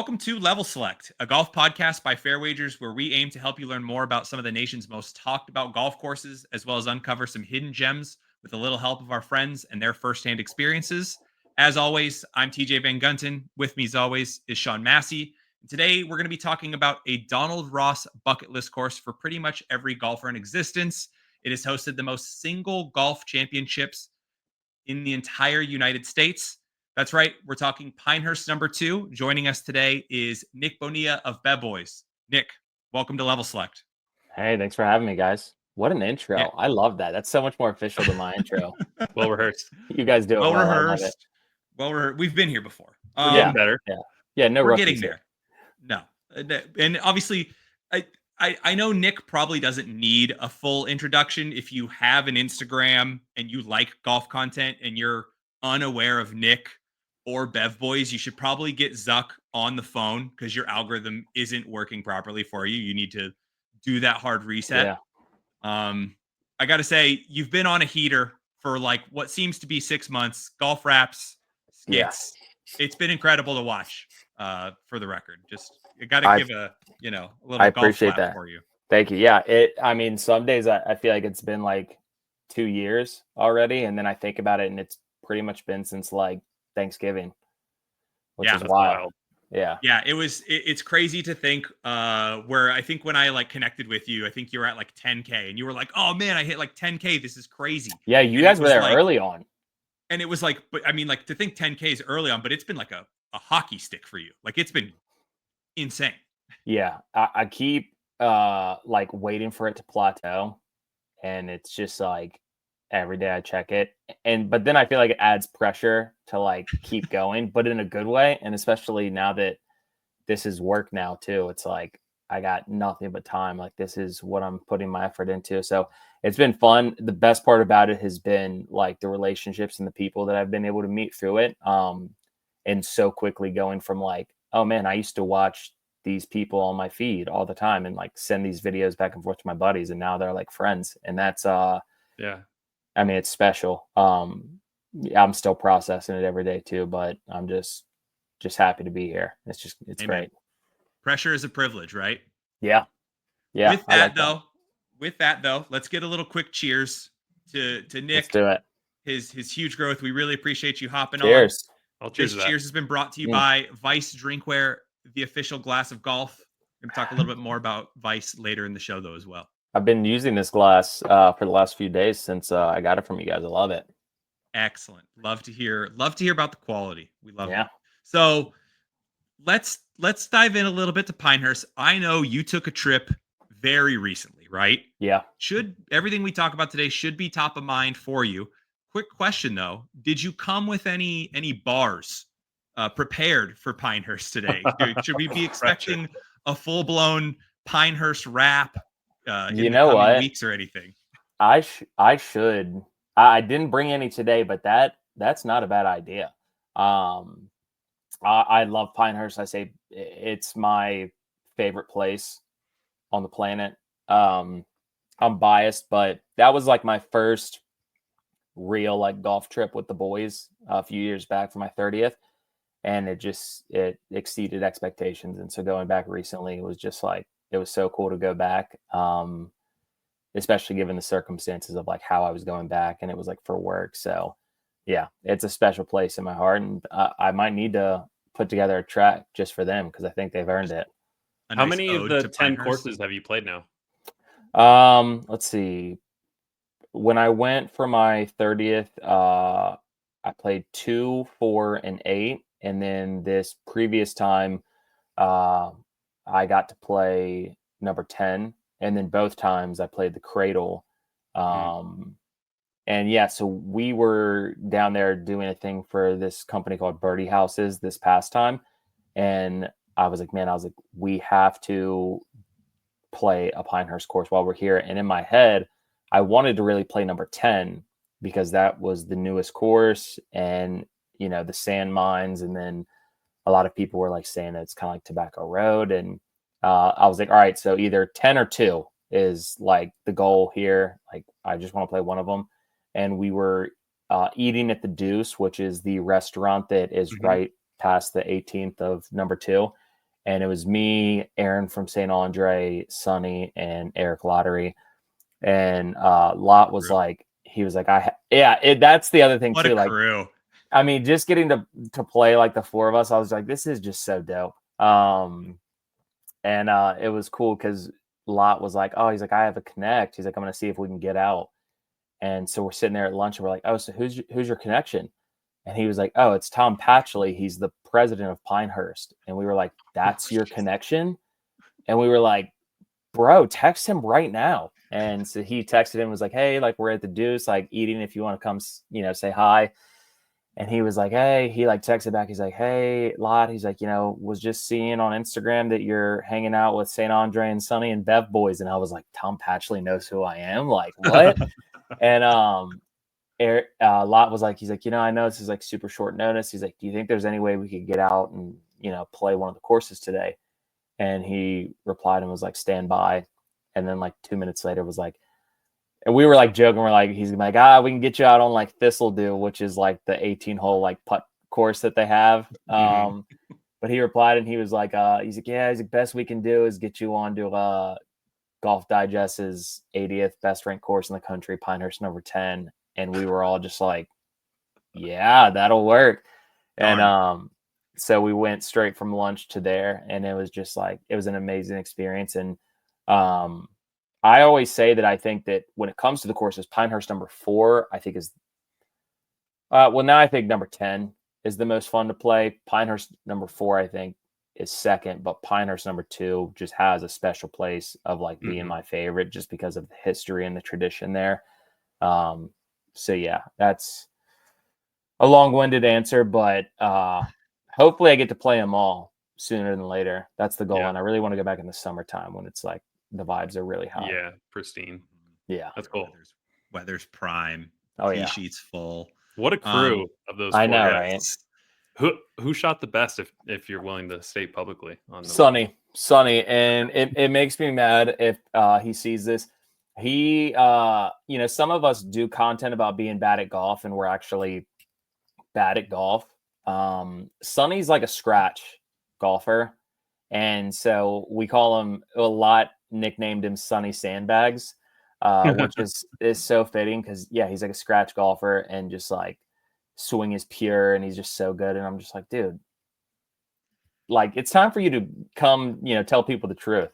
Welcome to Level Select, a golf podcast by Fair Wagers, where we aim to help you learn more about some of the nation's most talked about golf courses, as well as uncover some hidden gems with a little help of our friends and their firsthand experiences. As always, I'm TJ Van Gunten. With me, as always, is Sean Massey. And today, we're going to be talking about a Donald Ross bucket list course for pretty much every golfer in existence. It has hosted the most single golf championships in the entire United States. That's right. We're talking Pinehurst number 2. Joining us today is Nick Bonilla of Bev. Nick, welcome to Level Select. Hey, thanks for having me, guys. What an intro. Yeah. I love that. That's so much more official than my intro. Well rehearsed. You guys do it well. Rehearsed. We've been here before. We're getting better. Yeah, no, we're getting there. No. And obviously, I know Nick probably doesn't need a full introduction. If you have an Instagram and you like golf content and you're unaware of Nick or Bev Boys, you should probably get Zuck on the phone because your algorithm isn't working properly for you. You need to do that hard reset. Yeah. I got to say, you've been on a heater for like what seems to be 6 months. Golf Wraps, skits. Yeah. It's been incredible to watch. For the record, just you got to give a little. I appreciate golf that for you. Thank you. Yeah, I mean, some days I feel like it's been like 2 years already, and then I think about it, and it's pretty much been since like Thanksgiving, which is wild. Yeah. It's crazy to think where I think when I like connected with you, I think you were at like 10K and you were like, oh man, I hit like 10K. This is crazy. Yeah. You guys were there early on. And it was like, but I mean, like to think 10K is early on, but it's been like a hockey stick for you. Like it's been insane. Yeah. I keep like waiting for it to plateau, and it's just like every day I check it, but then I feel like it adds pressure to like keep going, but in a good way. And especially now that this is work now too, it's like I got nothing but time. Like this is what I'm putting my effort into. So it's been fun. The best part about it has been like the relationships and the people that I've been able to meet through it. And so quickly going from like, oh man, I used to watch these people on my feed all the time and like send these videos back and forth to my buddies, and now they're like friends. And that's yeah. I mean, it's special. I'm still processing it every day too, but I'm just happy to be here. It's Amen. Great. Pressure is a privilege, right? Yeah. With that though, let's get a little quick cheers to Nick. Let's do it. His huge growth. We really appreciate you hopping cheers. on. Cheers. Cheers has been brought to you by Vice Drinkware, the official glass of golf. We're going to talk a little bit more about Vice later in the show though as well. I've been using this glass for the last few days since I got it from you guys. I love it. Excellent. Love to hear about the quality. We love it. So let's dive in a little bit to Pinehurst. I know you took a trip very recently, right? Yeah. Should everything we talk about today should be top of mind for you. Quick question though. Did you come with any bars prepared for Pinehurst today? Should we be expecting a full-blown Pinehurst wrap? You know what? Weeks or anything. I should. I didn't bring any today, but that's not a bad idea. I love Pinehurst. I say it's my favorite place on the planet. I'm biased, but that was like my first real like golf trip with the boys a few years back for my 30th, and it exceeded expectations. And so going back recently, it was just like, it was so cool to go back, especially given the circumstances of like how I was going back, and it was like for work. So yeah, it's a special place in my heart, and I might need to put together a track just for them because I think they've earned it. How many of the 10 courses have you played now? Let's see. When I went for my 30th, I played 2, 4, and 8, and then this previous time, I got to play number 10, and then both times I played the Cradle. And yeah, so we were down there doing a thing for this company called Birdie Houses this past time. And I was like, we have to play a Pinehurst course while we're here. And in my head, I wanted to really play number 10 because that was the newest course and, the sand mines. And then a lot of people were like saying that it's kind of like Tobacco Road. And I was like, all right, so either 10 or 2 is like the goal here. Like, I just want to play one of them. And we were eating at the Deuce, which is the restaurant that is right past the 18th of number 2. and it was me, Aaron from St. Andre, Sonny, and Eric Lottery. And Lot was like, he was like, that's the other thing What too. a Like, crew. I mean, just getting to play like the four of us, I was like, this is just so dope. And it was cool because Lot was like, oh, he's like, I have a connect. He's like, I'm gonna see if we can get out. And so we're sitting there at lunch and we're like, oh, so who's your connection? And he was like, oh, it's Tom Patchley. He's the president of Pinehurst. And we were like, that's your connection? And we were like, bro, text him right now. And so he texted him, was like, hey, like we're at the Deuce, like eating if you want to come, say hi. And he was like, hey, he like texted back. He's like, hey, Lot. He's like, was just seeing on Instagram that you're hanging out with St. Andre and Sonny and Bev boys. And I was like, Tom Patchley knows who I am. Like, what? And Lot was like, he's like, I know this is like super short notice. He's like, do you think there's any way we could get out and, play one of the courses today? And he replied and was like, stand by. And then like 2 minutes later was like, and we were like joking. We're like, he's like, we can get you out on like Thistledew, which is like the 18-hole like putt course that they have. But he replied and he was like, he's like, yeah, he's like, best we can do is get you on to Golf Digest's 80th best ranked course in the country, Pinehurst No. 10. And we were all just like, yeah, that'll work. And so we went straight from lunch to there, and it was just like, it was an amazing experience. And I always say that I think that when it comes to the courses, Pinehurst No. 4, I think is, now I think No. 10 is the most fun to play. Pinehurst No. 4, I think, is second, but Pinehurst No. 2 just has a special place of like being my favorite just because of the history and the tradition there. So yeah, that's a long-winded answer, but hopefully I get to play them all sooner than later. That's the goal. Yeah. And I really want to go back in the summertime when it's like the vibes are really high. Yeah, pristine. Yeah. That's cool. Weather's prime. Oh, Tee yeah. sheet's full. What a crew of those I four know, guys. right? Who shot the best if you're willing to state publicly on the Sonny. And it makes me mad if he sees this. He some of us do content about being bad at golf, and we're actually bad at golf. Sonny's like a scratch golfer, and so we call him a lot, nicknamed him Sonny Sandbags, which is so fitting because he's like a scratch golfer, and just like swing is pure, and he's just so good. And I'm just like, dude, like it's time for you to come, tell people the truth.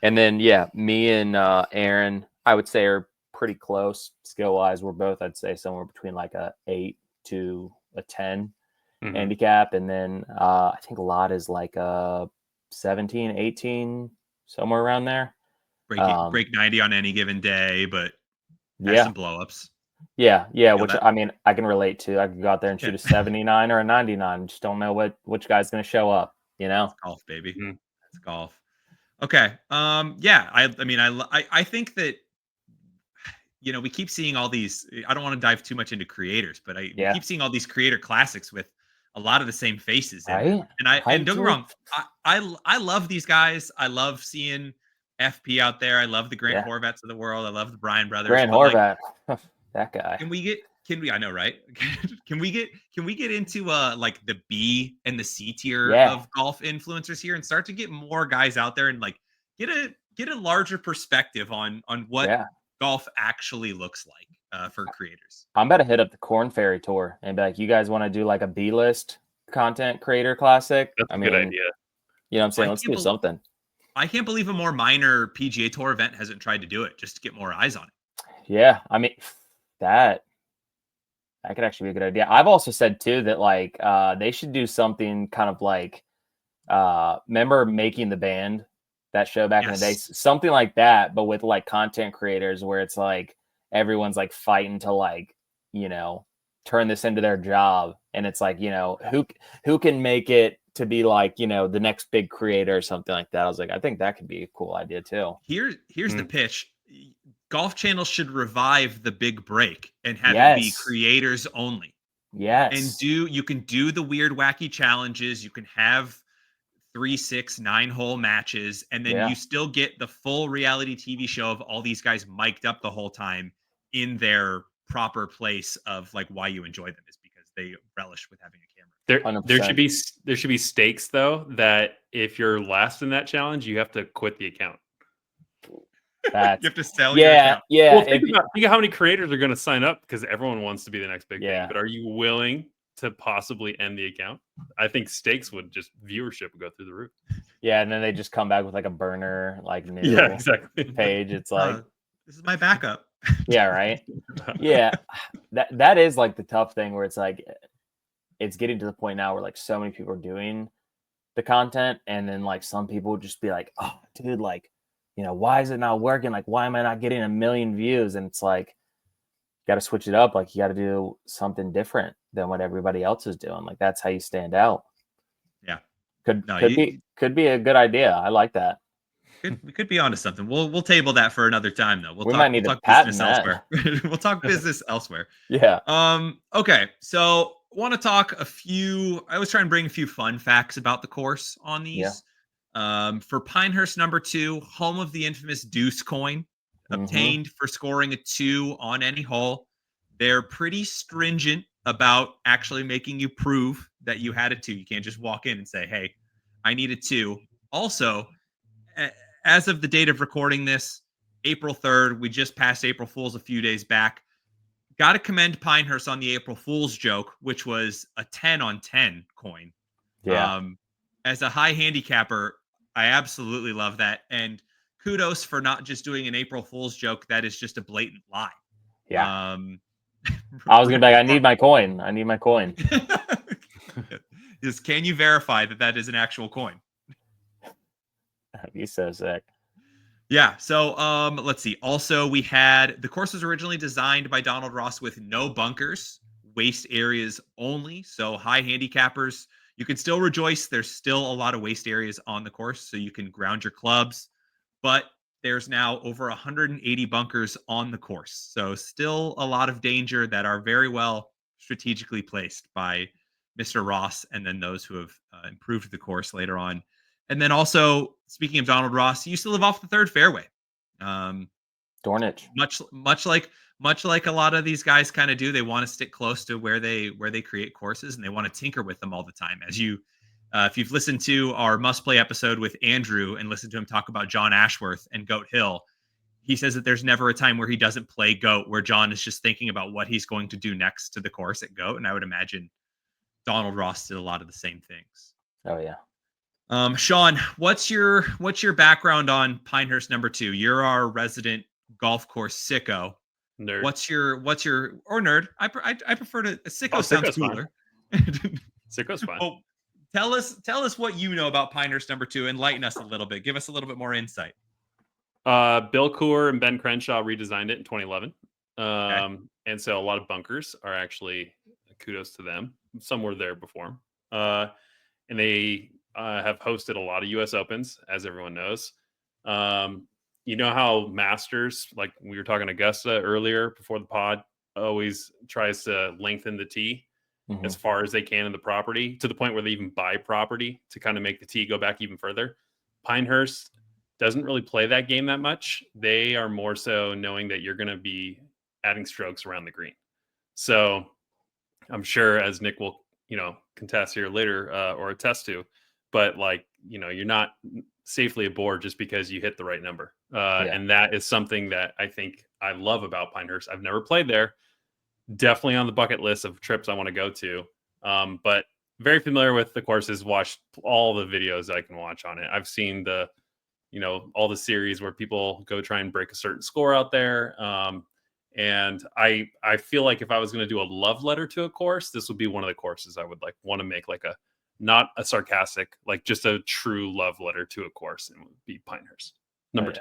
And then me and Aaron, I would say, are pretty close skill wise. We're both, I'd say, somewhere between like a 8 to a 10 handicap. And then I think Lot is like a 17, 18, somewhere around there. Break 90 on any given day, but has some blowups. Yeah, which I mean, I can relate to. I could go out there and shoot a 79 or a 99. Just don't know which guy's going to show up, It's golf, baby. It's golf. Okay. I think that, we keep seeing all these, I don't want to dive too much into creators, but we keep seeing all these creator classics with a lot of the same faces in them. And don't get me wrong, I love these guys. I love seeing FP out there. I love the Grant Horvats of the world. I love the Bryan brothers. Grant Horvat, that guy. I know, right? Can we get into like the B and the C tier of golf influencers here and start to get more guys out there and like get a larger perspective on what golf actually looks like for creators? I'm about to hit up the Corn Ferry Tour and be like, you guys want to do like a B-list content creator classic? That's a good idea. You know what I'm saying? Let's do something. I can't believe a more minor PGA Tour event hasn't tried to do it just to get more eyes on it. Yeah, I mean, that could actually be a good idea. I've also said too that like they should do something kind of like remember Making the Band, that show back in the day, something like that, but with like content creators where it's like everyone's like fighting to like turn this into their job, and it's like who can make it to be like the next big creator or something like that. I was like, I think that could be a cool idea too. Here's the pitch. Golf Channel should revive the Big Break and have it be creators only. Yes. And you can do the weird, wacky challenges. You can have 3, 6, 9-hole matches, and then you still get the full reality TV show of all these guys mic'd up the whole time in their proper place of like why you enjoy them is because they relish with having a camera. There 100%. there should be stakes though that if you're last in that challenge, you have to quit the account. That's You have to sell your account. Well, if, think of how many creators are going to sign up because everyone wants to be the next big thing. Yeah. But are you willing to possibly end the account? I think stakes would just viewership would go through the roof. yeah, and then they just come back with like a burner, like new Yeah, exactly. page. It's like, This is my backup. yeah, right. Yeah, that is like the tough thing where it's like it's getting to the point now where like so many people are doing the content, and then like some people would just be like, oh dude, like, you know, why is it not working? Like, why am I not getting 1 million views? And it's like, you got to switch it up. Like, you got to do something different than what everybody else is doing. Like, that's how you stand out. Yeah. Could be a good idea. I like that. We could be onto something. We'll table that for another time though. We might need to talk patent business that. elsewhere. We'll talk business elsewhere. Yeah. Okay. So want to talk I was trying to bring a few fun facts about the course on these. For Pinehurst number 2, home of the infamous deuce coin, obtained for scoring a 2 on any hole. They're pretty stringent about actually making you prove that you had a 2. You can't just walk in and say, hey, I need a 2. Also, as of the date of recording this, April 3rd, we just passed April Fool's a few days back. Got to commend Pinehurst on the April Fool's joke, which was a 10 on 10 coin. Yeah. As a high handicapper, I absolutely love that. And kudos for not just doing an April Fool's joke that is just a blatant lie. Yeah. I was going to be like, I need my coin. Just, can you verify that is an actual coin? That'd be so sick. Yeah. So let's see. Also, we had the course was originally designed by Donald Ross with no bunkers, waste areas only. So high handicappers, you can still rejoice. There's still a lot of waste areas on the course, so you can ground your clubs. But there's now over 180 bunkers on the course. So still a lot of danger that are very well strategically placed by Mr. Ross and then those who have improved the course later on. And then also, speaking of Donald Ross, he used to live off the third fairway. Dornich. Much like a lot of these guys kind of do. They want to stick close to where they create courses, and they want to tinker with them all the time. As you, if you've listened to our Must Play episode with Andrew and listened to him talk about John Ashworth and Goat Hill, he says that there's never a time where he doesn't play Goat, where John is just thinking about what he's going to do next to the course at Goat. And I would imagine Donald Ross did a lot of the same things. Oh yeah. Sean, what's your background on Pinehurst number 2? You're our resident golf course sicko. Nerd. What's your or nerd? I prefer to sicko sounds cooler. Sicko's fine. Well, tell us what you know about Pinehurst number 2. Enlighten us a little bit. Give us a little bit more insight. Bill Coore and Ben Crenshaw redesigned it in 2011. And so a lot of bunkers are actually kudos to them. Some were there before. And they have hosted a lot of US Opens, as everyone knows. You know how Masters, like we were talking to Augusta earlier before the pod, always tries to lengthen the tee as far as they can in the property, to the point where they even buy property to kind of make the tee go back even further. Pinehurst doesn't really play that game that much. They are more so knowing that you're going to be adding strokes around the green. So I'm sure, as Nick will, contest here later or attest to, but like, you're not safely aboard just because you hit the right number. And that is something that I think I love about Pinehurst. I've never played there. Definitely on the bucket list of trips I want to go to. But very familiar with the courses, watched all the videos I can watch on it. I've seen all the series where people go try and break a certain score out there. And I feel like if I was going to do a love letter to a course, this would be one of the courses I would want to make, like not a sarcastic, like just a true love letter to a course, and it would be Pinehurst number 2.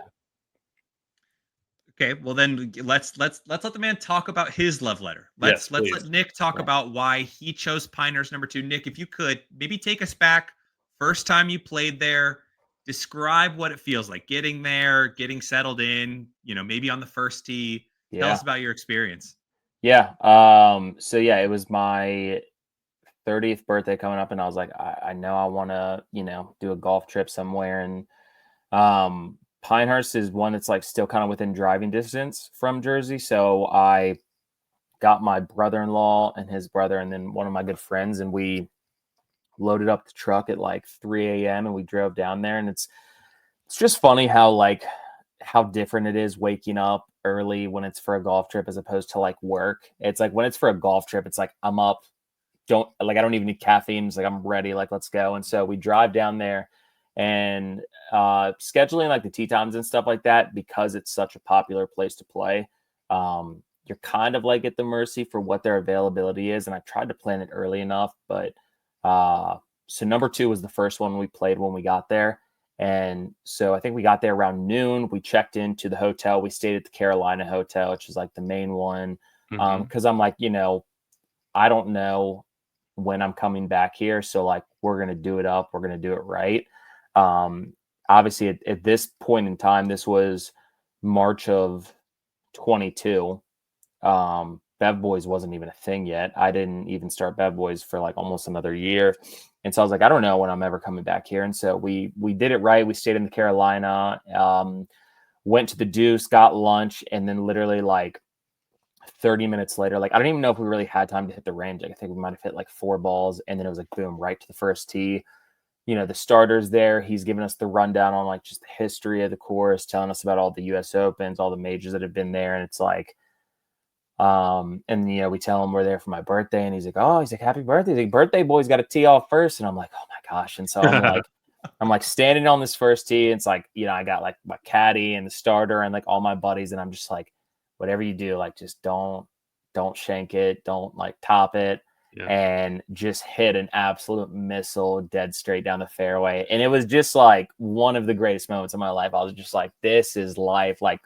Okay, well then let's let the man talk about his love letter. Let's let Nick talk about why he chose Pinehurst number 2. Nick, if you could maybe take us back, first time you played there, describe what it feels like getting there, getting settled in, maybe on the first tee. Tell us about your experience. Yeah. So yeah, it was my 30th birthday coming up, and I was like, I know I want to, do a golf trip somewhere. And Pinehurst is one that's like still kind of within driving distance from Jersey. So I got my brother-in-law and his brother, and then one of my good friends, and we loaded up the truck at like 3 a.m. and we drove down there. And it's just funny how different it is waking up early when it's for a golf trip as opposed to like work. It's like when it's for a golf trip, it's like I'm up, I don't even need caffeine. It's like I'm ready, like let's go. And so we drive down there, and scheduling like the tee times and stuff like that, because it's such a popular place to play. You're kind of like at the mercy for what their availability is. And I tried to plan it early enough, but so number 2 was the first one we played when we got there. And so I think we got there around noon. We checked into the hotel. We stayed at the Carolina Hotel, which is like the main one. Cause I'm like, I don't know when I'm coming back here. So like, we're going to do it up. We're going to do it right. Obviously at this point in time, this was March of 22. Bev Boys wasn't even a thing yet. I didn't even start Bev Boys for like almost another year. And so I was like, I don't know when I'm ever coming back here. And so we did it right. We stayed in the Carolina, went to the Deuce, got lunch, and then literally like 30 minutes later, like I don't even know if we really had time to hit the range. Like, I think we might have hit like 4 balls, and then it was like boom, right to the first tee. The starters there. He's giving us the rundown on like just the history of the course, telling us about all the US Opens, all the majors that have been there. And it's like, and we tell him we're there for my birthday, and he's like, happy birthday. He's like, birthday boy's got to tee off first. And I'm like, oh my gosh. And so I'm like standing on this first tee. It's like, I got like my caddy and the starter and like all my buddies. And I'm just like, whatever you do, like, just don't shank it. Don't like top it. Yeah. And just hit an absolute missile dead straight down the fairway. And it was just like one of the greatest moments of my life. I was just like, this is life. Like,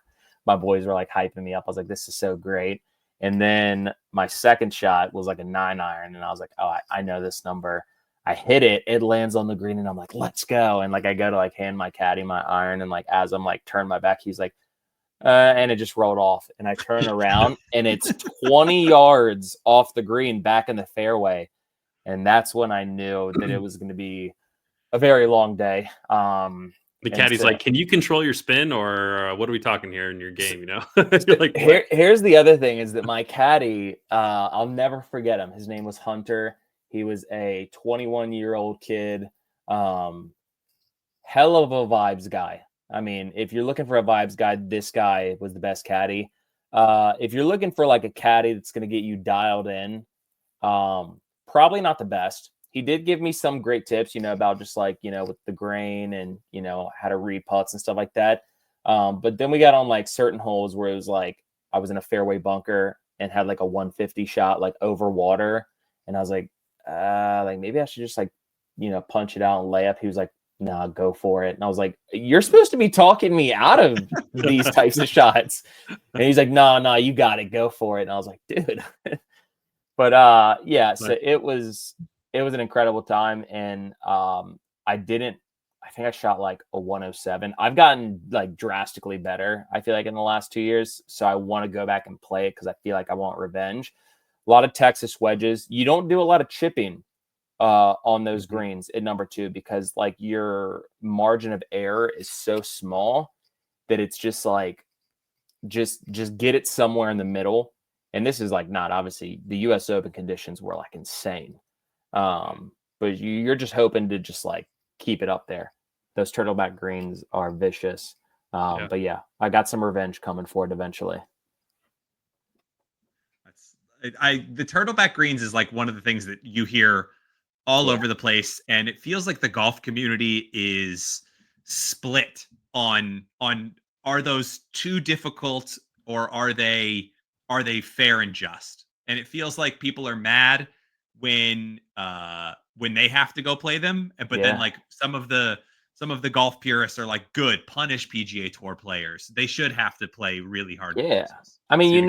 my boys were like hyping me up. I was like, this is so great. And then my second shot was like a 9-iron. And I was like, oh, I know this number. I hit it. It lands on the green. And I'm like, let's go. And like, I go to like hand my caddy my iron. And like, as I'm like, turn my back, he's like, and it just rolled off. And I turn around and it's 20 yards off the green back in the fairway. And that's when I knew that it was going to be a very long day. The caddy's like, can you control your spin, or what are we talking here in your game? Like, here's the other thing is that my caddy, I'll never forget him. His name was Hunter. He was a 21-year-old kid. Hell of a vibes guy. I mean, if you're looking for a vibes guy, this guy was the best caddy. If you're looking for like a caddy that's going to get you dialed in, probably not the best. He did give me some great tips, about just like, with the grain and, how to read putts and stuff like that. But then we got on like certain holes where it was like, I was in a fairway bunker and had like a 150 shot, like over water. And I was like maybe I should just like, punch it out and lay up. He was like, nah, go for it. And I was like, you're supposed to be talking me out of these types of shots. And he's like, nah, you got it. Go for it. And I was like, dude. But yeah, so it was an incredible time. And I think I shot like a 107. I've gotten like drastically better, I feel like, in the last 2 years. So I want to go back and play it because I feel like I want revenge. A lot of Texas wedges. You don't do a lot of chipping on those greens at number 2 because like your margin of error is so small that it's just like, just get it somewhere in the middle. And this is like not obviously the US Open conditions were like insane. But you're just hoping to just like keep it up there. Those turtleback greens are vicious. But yeah, I got some revenge coming for it eventually. The turtleback greens is like one of the things that you hear all over the place, and it feels like the golf community is split on are those too difficult or are they fair and just? And it feels like people are mad when they have to go play them, but then like some of the golf purists are like, good, punish PGA Tour players. They should have to play really hard. Yeah, I mean, you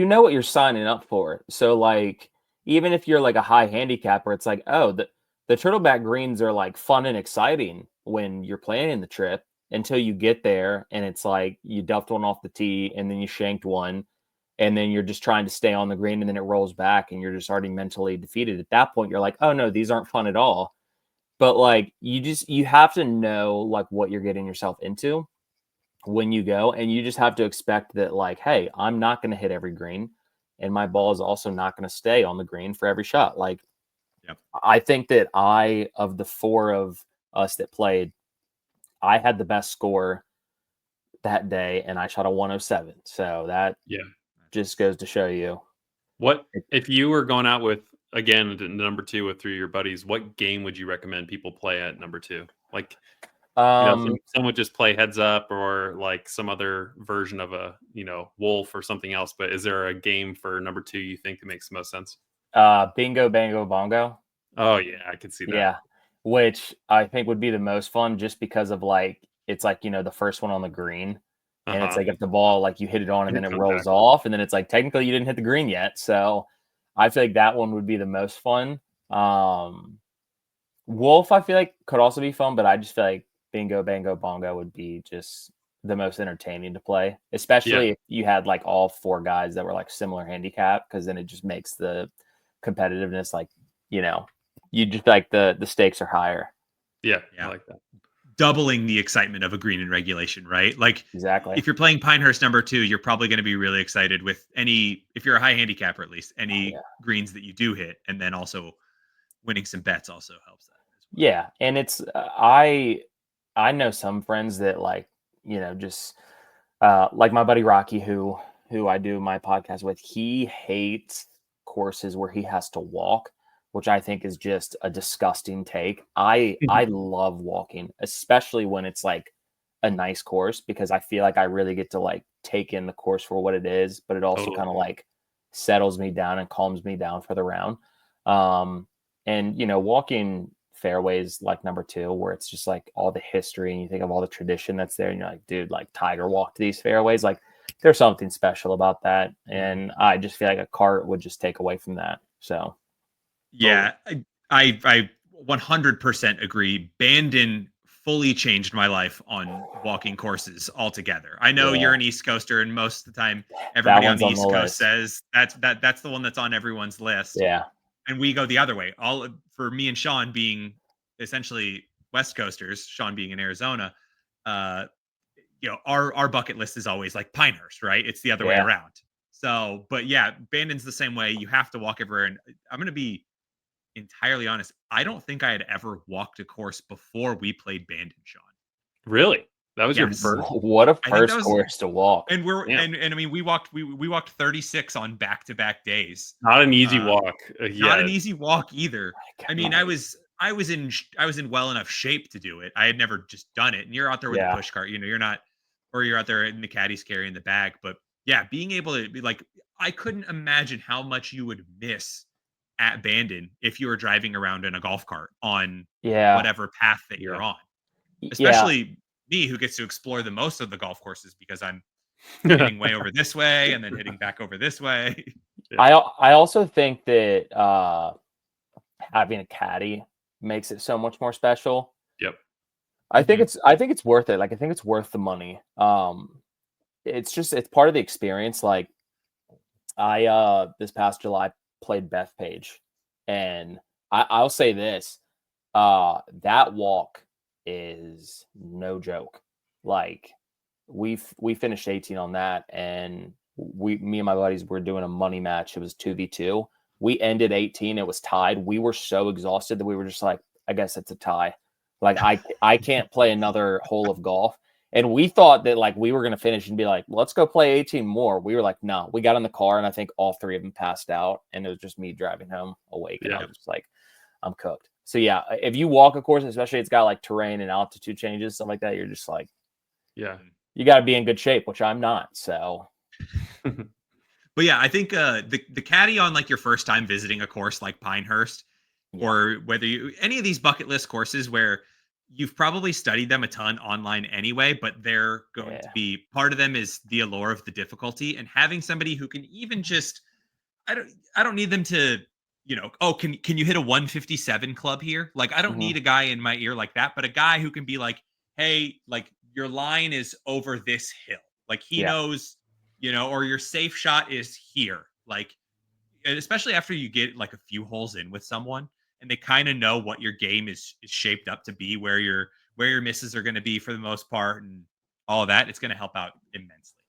know what you're signing up for. So like, even if you're like a high handicapper, it's like, oh, the turtleback greens are like fun and exciting when you're planning the trip until you get there and it's like you duffed one off the tee and then you shanked one and then you're just trying to stay on the green and then it rolls back and you're just already mentally defeated. At that point, you're like, oh no, these aren't fun at all. But like, you have to know like what you're getting yourself into when you go, and you just have to expect that like, hey, I'm not going to hit every green. and my ball is also not going to stay on the green for every shot. Like, Yep. I think that of the four of us that played, I had the best score that day, and I shot a 107. So that just goes to show you. What if you were going out with, again, number 2 with 3 of your buddies? What game would you recommend people play at number 2? Like, some would just play heads up, or like some other version of a wolf or something else. But is there a game for number 2 you think that makes the most sense? Bingo, bango, bongo. Oh yeah, I could see that. Yeah, which I think would be the most fun, just because of like, it's like, the first one on the green, and it's like, if the ball, like, you hit it on and then it rolls off, and then it's like, technically you didn't hit the green yet. So I feel like that one would be the most fun. Wolf, I feel like, could also be fun, but I just feel like bingo, bango, bongo would be just the most entertaining to play, especially if you had like all 4 guys that were like similar handicap, because then it just makes the competitiveness, like, you just like the stakes are higher. Yeah, I like that. Doubling the excitement of a green in regulation, right? Like, exactly. If you're playing Pinehurst number 2, you're probably going to be really excited with if you're a high handicapper, at least any greens that you do hit, and then also winning some bets also helps that as well. Yeah, and it's I know some friends that, like, just like my buddy Rocky, who I do my podcast with. He hates courses where he has to walk, which I think is just a disgusting take. I love walking, especially when it's like a nice course, because I feel like I really get to like take in the course for what it is, but it also kind of like settles me down and calms me down for the round. And walking fairways like number 2, where it's just like all the history and you think of all the tradition that's there, and you're like, dude, like, Tiger walked these fairways. Like, there's something special about that, and I just feel like a cart would just take away from that. So yeah, I 100% agree. Bandon fully changed my life on walking courses altogether. I know you're an East Coaster, and most of the time everybody on the East Coast says that's the one that's on everyone's list. Yeah. And we go the other way. For me and Sean being essentially West Coasters, Sean being in Arizona, our bucket list is always like Pinehurst, right? It's the other way around. So, but yeah, Bandon's the same way. You have to walk everywhere. And I'm going to be entirely honest. I don't think I had ever walked a course before we played Bandon, Sean. Really? That was your first? What a first course to walk. And and I mean, we walked 36 on back-to-back days. Not an easy walk. Not an easy walk either. I mean, I was in well enough shape to do it. I had never just done it. And you're out there with a push cart, you're not, or you're out there in the caddies carrying the bag. But yeah, being able to be like, I couldn't imagine how much you would miss at Bandon if you were driving around in a golf cart on whatever path that you're on. Especially me, who gets to explore the most of the golf courses, because I'm hitting way over this way and then hitting back over this way. I also think that having a caddy makes it so much more special. Yep. I think it's worth it. Like, I think it's worth the money. It's part of the experience. Like, I this past July played Bethpage, and I'll say this, that walk is no joke. Like, we finished 18 on that, and me and my buddies were doing a money match. It was 2v2. We ended 18. It was tied. We were so exhausted that we were just like, I guess it's a tie. Like, I can't play another hole of golf. And we thought that, like, we were going to finish and be like, let's go play 18 more. We were like, no. We got in the car, and I think all 3 of them passed out, and it was just me driving home awake. And I was just like, I'm cooked. So yeah, if you walk a course, especially it's got like terrain and altitude changes, stuff like that, you're just like, you got to be in good shape, which I'm not. So, but yeah, I think the caddy on like your first time visiting a course like Pinehurst, or whether any of these bucket list courses where you've probably studied them a ton online anyway, but they're going to be, part of them is the allure of the difficulty, and having somebody who can even just, I don't need them to, can you hit a 157 club here? Like, I don't need a guy in my ear like that, but a guy who can be like, hey, like, your line is over this hill. Like, he knows, or your safe shot is here. Like, and especially after you get like a few holes in with someone, and they kind of know what your game is shaped up to be, where your misses are going to be for the most part, and all of that, it's going to help out immensely.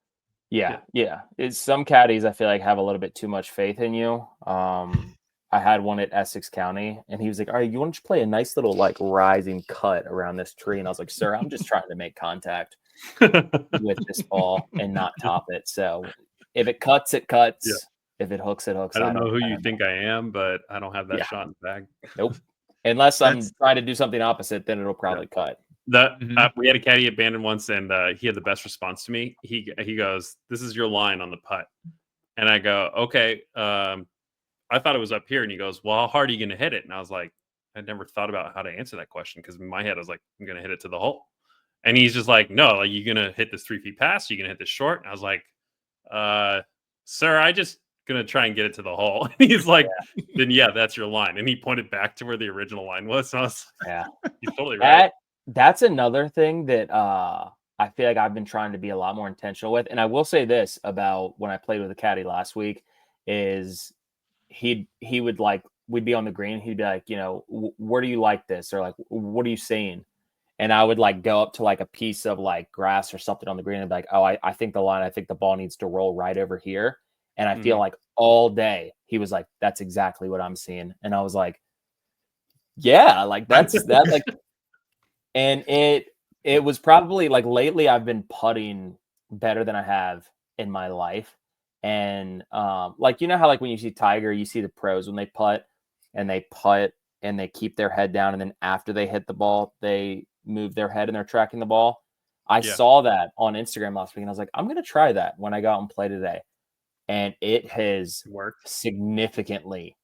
Yeah. It's some caddies I feel like have a little bit too much faith in you. I had one at Essex County, and he was like, "All right, you want to play a nice little like rising cut around this tree?" And I was like, "Sir, I'm just trying to make contact with this ball and not top it. So if it cuts, it cuts. Yeah. If it hooks, it hooks. I don't know who I you don't think I am, but I don't have that Yeah. shot in the bag. Nope. Unless I'm That's trying to do something opposite, then it'll probably cut. We had a caddy abandoned once, and he had the best response to me. He goes, "This is your line on the putt," and I go, "Okay." I thought it was up here, and he goes, "Well, how hard are you going to hit it?" And I was like, I never thought about how to answer that question because in my head I was like, "I'm going to hit it to the hole," and he's just like, "No, like you're going to hit this 3 feet past. You're going to hit this short." And I was like, "Sir, I just gonna try and get it to the hole." And he's like, "Then yeah, that's your line." And he pointed back to where the original line was. So I was Yeah. he's totally right. That's another thing that I feel like I've been trying to be a lot more intentional with. And I will say this about when I played with a caddy last week is he would like we'd be on the green, he'd be like, where do you like this? Or like, what are you seeing? And I would like go up to like a piece of like grass or something on the green and be like, oh, I think I think the ball needs to roll right over here. And I feel like all day he was like, that's exactly what I'm seeing. And I was like, yeah, like that's that like, and it was probably like lately I've been putting better than I have in my life. And like how like when you see Tiger, you see the pros when they putt and they keep their head down, and then after they hit the ball, they move their head and they're tracking the ball. I saw that on Instagram last week, and I was like, I'm gonna try that when I go out and play today. And it has significantly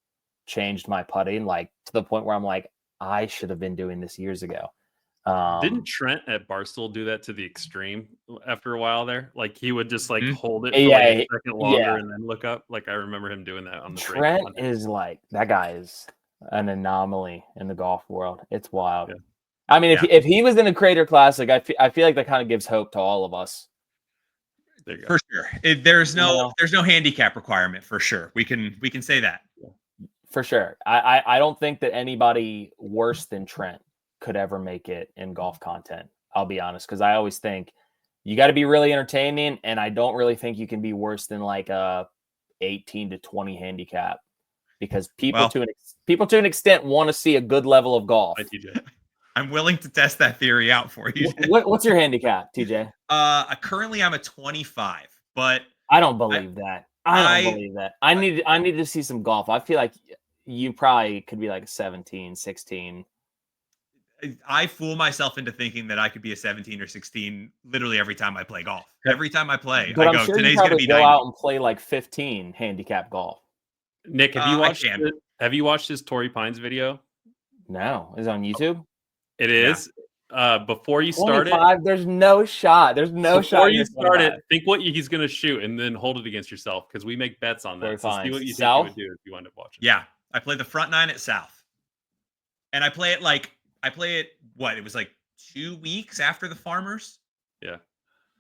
changed my putting, like to the point where I'm like, I should have been doing this years ago. Didn't Trent at Barstool do that to the extreme after a while there? Like he would just like hold it for like a second longer and then look up. Like I remember him doing that on the Trent is like that guy is an anomaly in the golf world. It's wild. Yeah. I mean, if he was in a Crater Classic, I feel like that kind of gives hope to all of us. There you go. For sure. There's no handicap requirement for sure. We can say that. For sure. I don't think that anybody worse than Trent could ever make it in golf content. I'll be honest, because I always think you got to be really entertaining, and I don't really think you can be worse than like a 18 to 20 handicap, because people to an extent want to see a good level of golf. I'm willing to test that theory out for you. What's your handicap, TJ? Currently I'm a 25, but I don't believe that. I don't believe that. I need to see some golf. I feel like you probably could be like a 17, 16. I fool myself into thinking that I could be a 17 or 16 literally every time I play golf. Every time I play, but I I'm go, sure today's you going to be go 90. out and play like 15 handicap golf. Nick, have you watched his Torrey Pines video? No. Is it on YouTube? It is. Before you start it, there's no shot. There's no shot. Before you start it, think what he's going to shoot and then hold it against yourself, because we make bets on that. So see what you think you would do if you wind up watching. Yeah, I play the front nine at South, and I play it it was like 2 weeks after the Farmers. Yeah.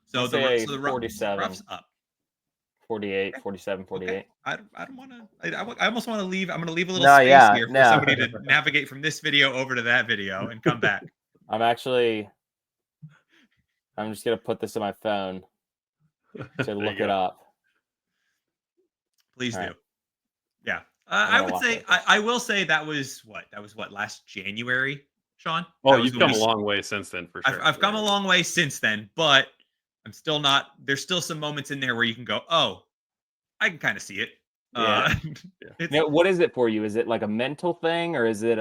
So the 47 rough's up. 48, 47, 48. Okay. I don't want to. I almost want to leave. I'm going to leave a little space here for somebody to navigate from this video over to that video and come back. I'm just going to put this in my phone to look it up. Please do. Yeah. I would say, I will say that was what, last January, Sean? Oh, you've come a long way since then, for sure. I've come a long way since then, but I'm still not, there's still some moments in there where you can go, oh, I can kind of see it. What is it for you? Is it like a mental thing, or is it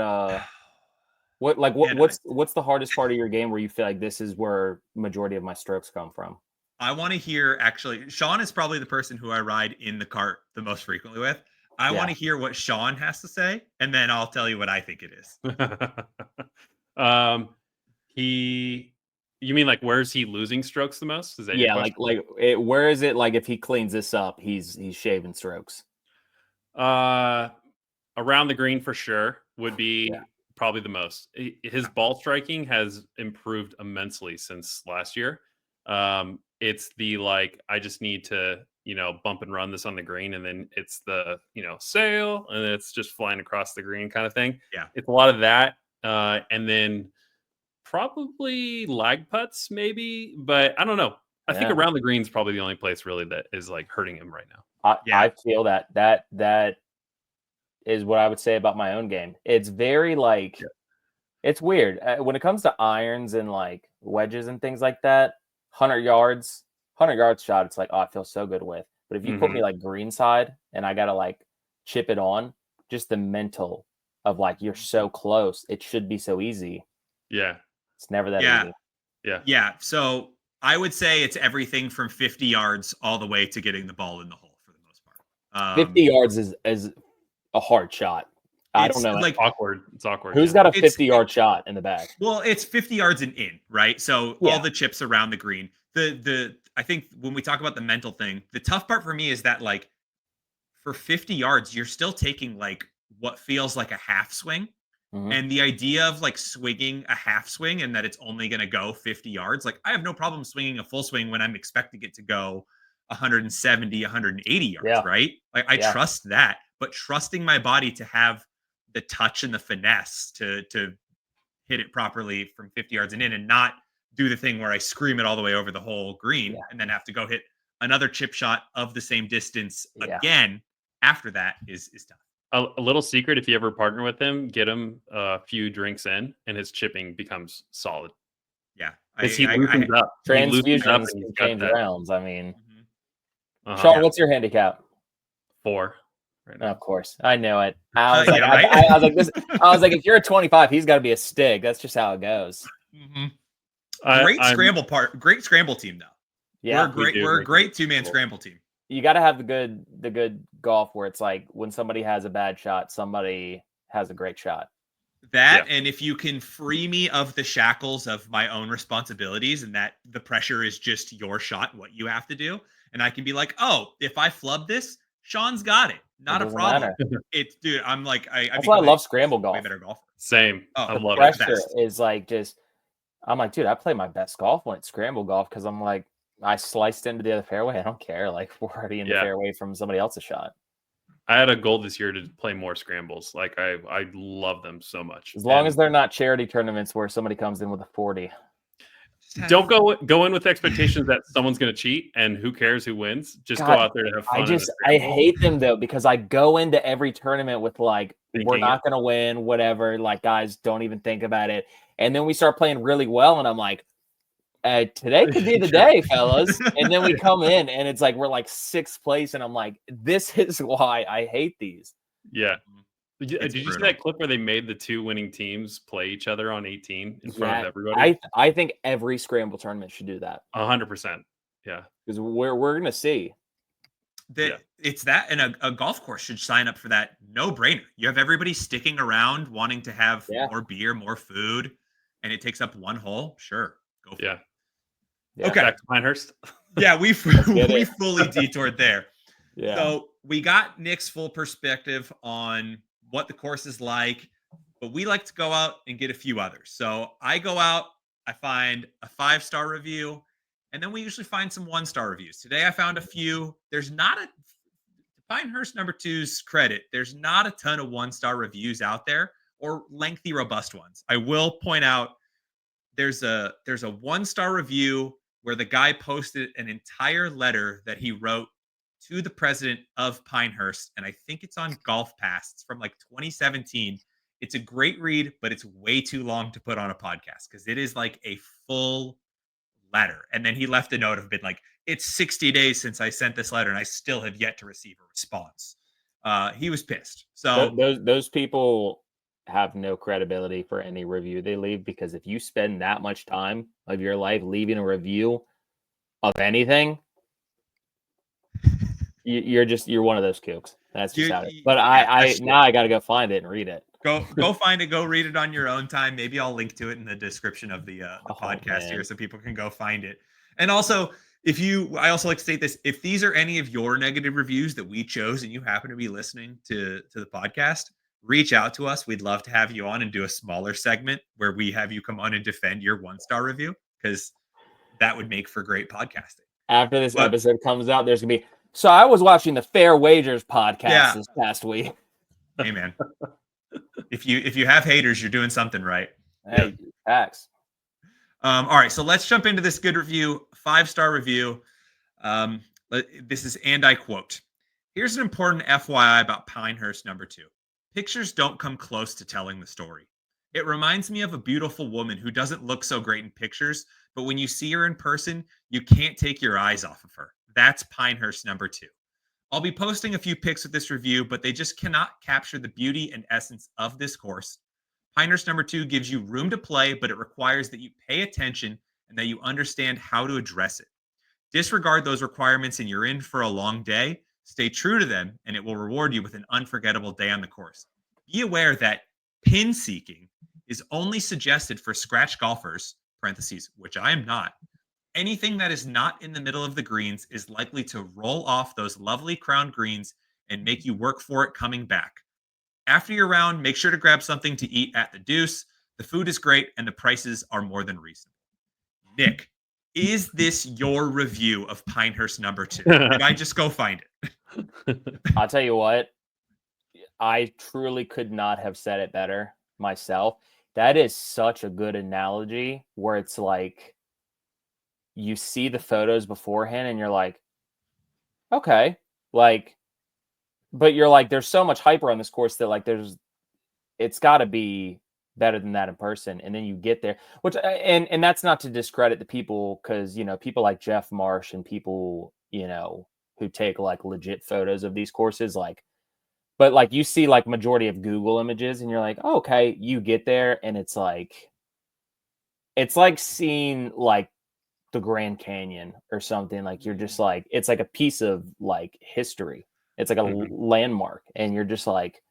what's the hardest part of your game where you feel like this is where majority of my strokes come from? I want to hear, actually, Sean is probably the person who I ride in the cart the most frequently with. I want to hear what Sean has to say, and then I'll tell you what I think it is. You mean like where's he losing strokes the most? Is that where is it, like if he cleans this up, he's shaving strokes? Around the green for sure would be probably the most. His ball striking has improved immensely since last year. It's the I just need to bump and run this on the green, and then it's the sail, and it's just flying across the green kind of thing. Yeah, it's a lot of that, and then probably lag putts maybe, but I don't know. I think around the green's probably the only place really that is like hurting him right now. I feel that is what I would say about my own game. It's very like it's weird when it comes to irons and like wedges and things like that. 100 yards shot. It's like, oh, I feel so good with. But if you put me like greenside and I gotta like chip it on, just the mental of like you're so close, it should be so easy. Yeah, it's never that easy. Yeah. So I would say it's everything from 50 yards all the way to getting the ball in the hole for the most part. 50 yards is a hard shot. I don't know. Like awkward. It's awkward. Who's got a 50-yard shot in the bag? Well, it's 50 yards and in, right? So all the chips around the green. I think when we talk about the mental thing, the tough part for me is that like for 50 yards, you're still taking like what feels like a half swing. And the idea of like swinging a half swing and that it's only going to go 50 yards, like I have no problem swinging a full swing when I'm expecting it to go 170, 180 yards, right? Like I trust that, but trusting my body to have the touch and the finesse to hit it properly from 50 yards and in, and not do the thing where I scream it all the way over the whole green and then have to go hit another chip shot of the same distance again after that is tough. A little secret, if you ever partner with him, get him a few drinks in and his chipping becomes solid. Yeah. He loosens up. Transfusions can change rounds. I mean, Sean, what's your handicap? 4. Right now. Of course. I know it. I was like, if you're a 25, he's got to be a Stig. That's just how it goes. Great scramble team, though. Yeah. We're a great two-man scramble team. You got to have the good golf where it's like when somebody has a bad shot, somebody has a great shot. And if you can free me of the shackles of my own responsibilities and that the pressure is just your shot, what you have to do, and I can be like, oh, if I flub this, Sean's got it. Not a problem. It's dude. I'm like, that's why I love scramble golf. Way better golfer. Same. I love it. Pressure is like I'm like, dude, I play my best golf when it's scramble golf because I'm like, I sliced into the other fairway. I don't care. Like we're already in the fairway from somebody else's shot. I had a goal this year to play more scrambles. Like I love them so much. As long as they're not charity tournaments where somebody comes in with a 40. Don't go in with expectations that someone's going to cheat and who cares who wins. Just go out there to have fun. I hate them though because I go into every tournament with like we're not going to win, whatever. Like guys, don't even think about it. And then we start playing really well, and I'm like, today could be the day, fellas. And then we come in, and it's like we're like 6th place, and I'm like, this is why I hate these. Yeah. Did you see that clip where they made the 2 winning teams play each other on 18 in front of everybody? I think every scramble tournament should do that. 100%. Yeah. Because we're going to see. It's that, and a golf course should sign up for that. No brainer. You have everybody sticking around wanting to have more beer, more food, and it takes up one hole. Sure. Go for it. Yeah. Okay. Back to Pinehurst. Yeah, we fully detoured there. Yeah. So we got Nick's full perspective on what the course is like, but we like to go out and get a few others. So I go out, I find a 5-star review, and then we usually find some 1-star reviews. Today I found a few. There's not a Pinehurst number 2's credit. There's not a ton of 1-star reviews out there or lengthy, robust ones. I will point out there's a 1-star review where the guy posted an entire letter that he wrote to the president of Pinehurst, and I think it's on Golf Pass. It's from like 2017. It's a great read, but it's way too long to put on a podcast because it is like a full letter. And then he left a note of been like, it's 60 days since I sent this letter, and I still have yet to receive a response. He was pissed. So those people have no credibility for any review they leave, because if you spend that much time of your life leaving a review of anything, you're one of those kooks. That's just how it is. But I got to go find it and read it. Go find it. Go read it on your own time. Maybe I'll link to it in the description of the podcast here, so people can go find it. And also, I also like to state this: if these are any of your negative reviews that we chose, and you happen to be listening to the podcast, reach out to us. We'd love to have you on and do a smaller segment where we have you come on and defend your 1-star review, because that would make for great podcasting. After this episode comes out, there's gonna be. So I was watching the Fair Wagers podcast this past week. Hey man, if you have haters, you're doing something right. Hey, facts. All right, so let's jump into this good review, 5-star review. This is, and I quote, "Here's an important FYI about Pinehurst #2. Pictures don't come close to telling the story. It reminds me of a beautiful woman who doesn't look so great in pictures, but when you see her in person, you can't take your eyes off of her. That's Pinehurst #2. I'll be posting a few pics with this review, but they just cannot capture the beauty and essence of this course. Pinehurst #2 gives you room to play, but it requires that you pay attention and that you understand how to address it. Disregard those requirements and you're in for a long day. Stay true to them, and it will reward you with an unforgettable day on the course. Be aware that pin seeking is only suggested for scratch golfers, parentheses, which I am not. Anything that is not in the middle of the greens is likely to roll off those lovely crowned greens and make you work for it coming back. After your round, make sure to grab something to eat at the Deuce. The food is great and the prices are more than reasonable." Nick, is this your review of Pinehurst #2? Did I just go find it? I'll tell you what, I truly could not have said it better myself. That is such a good analogy where it's like you see the photos beforehand and you're like, okay, like, but you're like, there's so much hype around this course that like it's got to be better than that in person. And then you get there, which and that's not to discredit the people, because people like Jeff Marsh and people who take like legit photos of these courses, like, but like you see like majority of Google images and you're like, oh, okay, you get there and it's like seeing like the Grand Canyon or something. Like you're just like, it's like a piece of like history. It's like a landmark, and you're just like,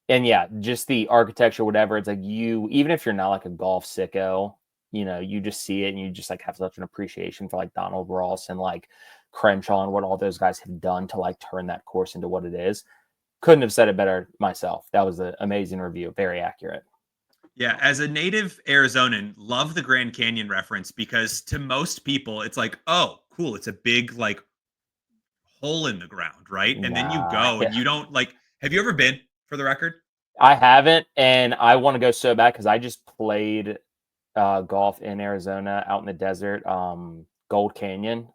and yeah, just the architecture, whatever. It's like even if you're not like a golf sicko, you just see it and you just like have such an appreciation for like Donald Ross and like Crenshaw and what all those guys have done to like turn that course into what it is. Couldn't have said it better myself. That was an amazing review. Very accurate. Yeah, as a native Arizonan, love the Grand Canyon reference, because to most people, it's like, oh, cool. It's a big like hole in the ground, right? And then you go and you don't like, have you ever been, for the record? I haven't, and I want to go so bad because I just played golf in Arizona out in the desert, Gold Canyon.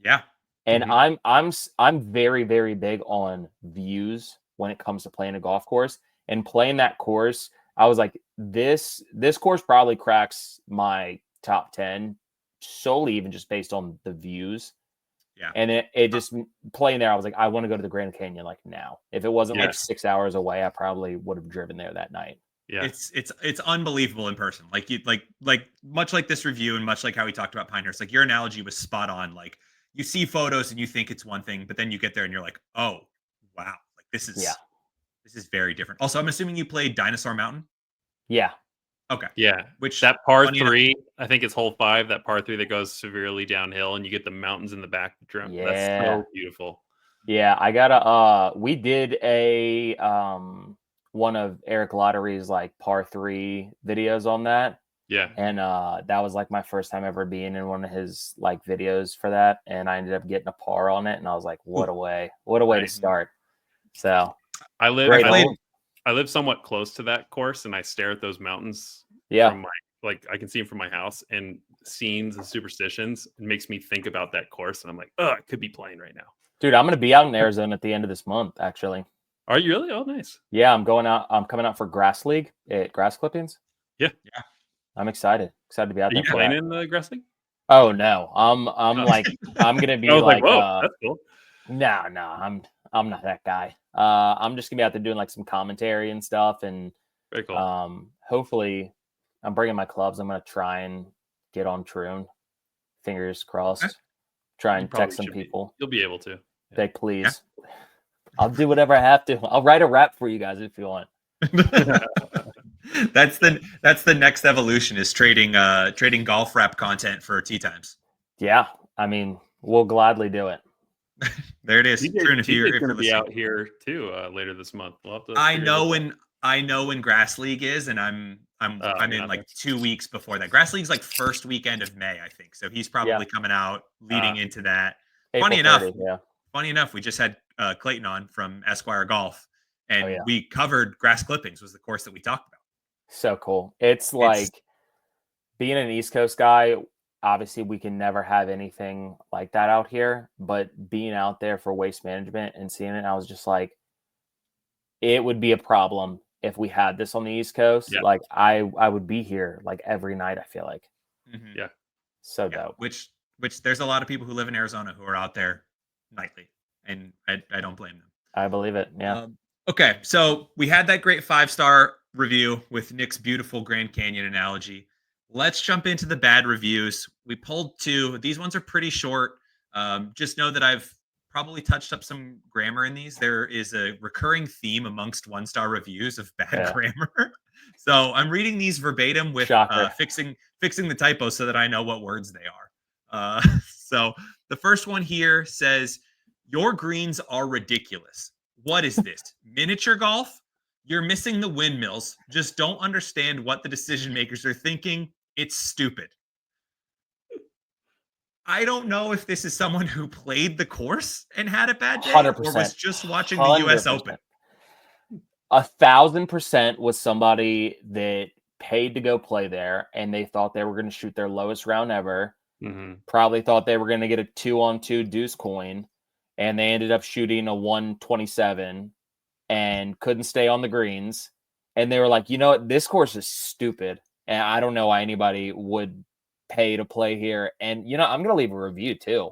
Yeah. And I'm very, very big on views when it comes to playing a golf course. And playing that course, I was like, this course probably cracks my top 10 solely even just based on the views. Yeah. And it just playing there, I was like, I want to go to the Grand Canyon like now. If it wasn't like 6 hours away, I probably would have driven there that night. Yeah. It's unbelievable in person. Like you like much like this review and much like how we talked about Pinehurst, like your analogy was spot on. Like you see photos and you think it's one thing, but then you get there and you're like, oh wow, like this is very different. Also, I'm assuming you played Dinosaur Mountain. Yeah. Okay. Yeah. Which that par 3, I think it's hole 5, that par 3 that goes severely downhill and you get the mountains in the back. Yeah. That's so beautiful. Yeah. I gotta, we did a, one of Eric Lottery's like par 3 videos on that. Yeah. And that was like my first time ever being in one of his like videos for that. And I ended up getting a par on it. And I was like, what a way to start. So I live somewhat close to that course, and I stare at those mountains. Yeah. From I can see them from my house, and scenes and superstitions. It makes me think about that course, and I'm like, oh, I could be playing right now. Dude, I'm going to be out in Arizona at the end of this month, actually. Are you really? Oh, nice. Yeah, I'm going out. I'm coming out for Grass League at Grass Clippings. Yeah. I'm excited. Excited to be out there. Are you playing in the Grass League? Oh no, I'm like I'm gonna be like, whoa, that's cool. No, I'm not that guy. I'm just gonna be out there doing like some commentary and stuff, and very cool. Hopefully, I'm bringing my clubs. I'm gonna try and get on Troon. Fingers crossed. Try and text some people. You'll be able to. Beg, please. Yeah. I'll do whatever I have to. I'll write a rap for you guys if you want. That's the next evolution, is trading golf rap content for tee times. Yeah, I mean, we'll gladly do it. There it is. Troon, if you're going to be out here too later this month. We'll have to I know when Grass League is, and I'm in like 2 weeks before that. Grass League's like first weekend of May, I think. So he's probably coming out leading into that. Funny enough, we just had Clayton on from Esquire Golf, and we covered Grass Clippings, was the course that we talked about. So cool. It's like being an East Coast guy, obviously we can never have anything like that out here. But being out there for waste management and seeing it, I was just like, it would be a problem if we had this on the East Coast. Yeah. Like I would be here like every night. I feel like. Mhm. Yeah. So dope. Which there's a lot of people who live in Arizona who are out there nightly, and I don't blame them. I believe it. Yeah. Okay, so we had that great 5-star review with Nick's beautiful Grand Canyon analogy. Let's jump into the bad reviews. We pulled 2. These ones are pretty short. Just know that I've probably touched up some grammar in these. There is a recurring theme amongst 1-star reviews of bad grammar. So I'm reading these verbatim with fixing the typos so that I know what words they are. So the first one here says, "Your greens are ridiculous. What is this? Miniature golf? You're missing the windmills. Just don't understand what the decision makers are thinking. It's stupid." I don't know if this is someone who played the course and had a bad day 100%. or was just watching the US 100%. Open. 1,000% was somebody that paid to go play there and they thought they were going to shoot their lowest round ever. Mm-hmm. Probably thought they were going to get a 2-on-2 deuce coin, and they ended up shooting a 127 and couldn't stay on the greens. And they were like, you know what? This course is stupid. And I don't know why anybody would pay to play here. And, you know, I'm going to leave a review too.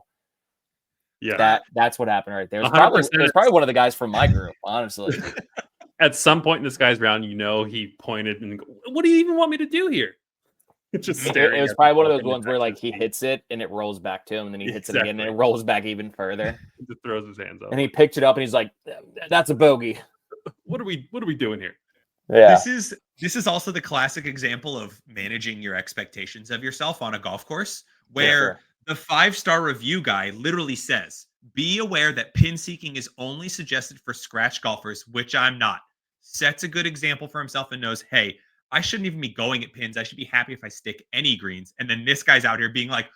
Yeah. That's what happened right there. It's 100%. probably one of the guys from my group, honestly. At some point in this guy's round, you know, he pointed and go, "What do you even want me to do here?" Just staring. It was probably one of those ones where like he hits it and it rolls back to him, and then he hits it again and it rolls back even further. He just throws his hands up. And he picked it up and he's like, "That's a bogey." What are we doing here? Yeah. This is also the classic example of managing your expectations of yourself on a golf course, where the 5-star review guy literally says, "Be aware that pin seeking is only suggested for scratch golfers," which I'm not. Sets a good example for himself and knows, hey, I shouldn't even be going at pins. I should be happy if I stick any greens. And then this guy's out here being like,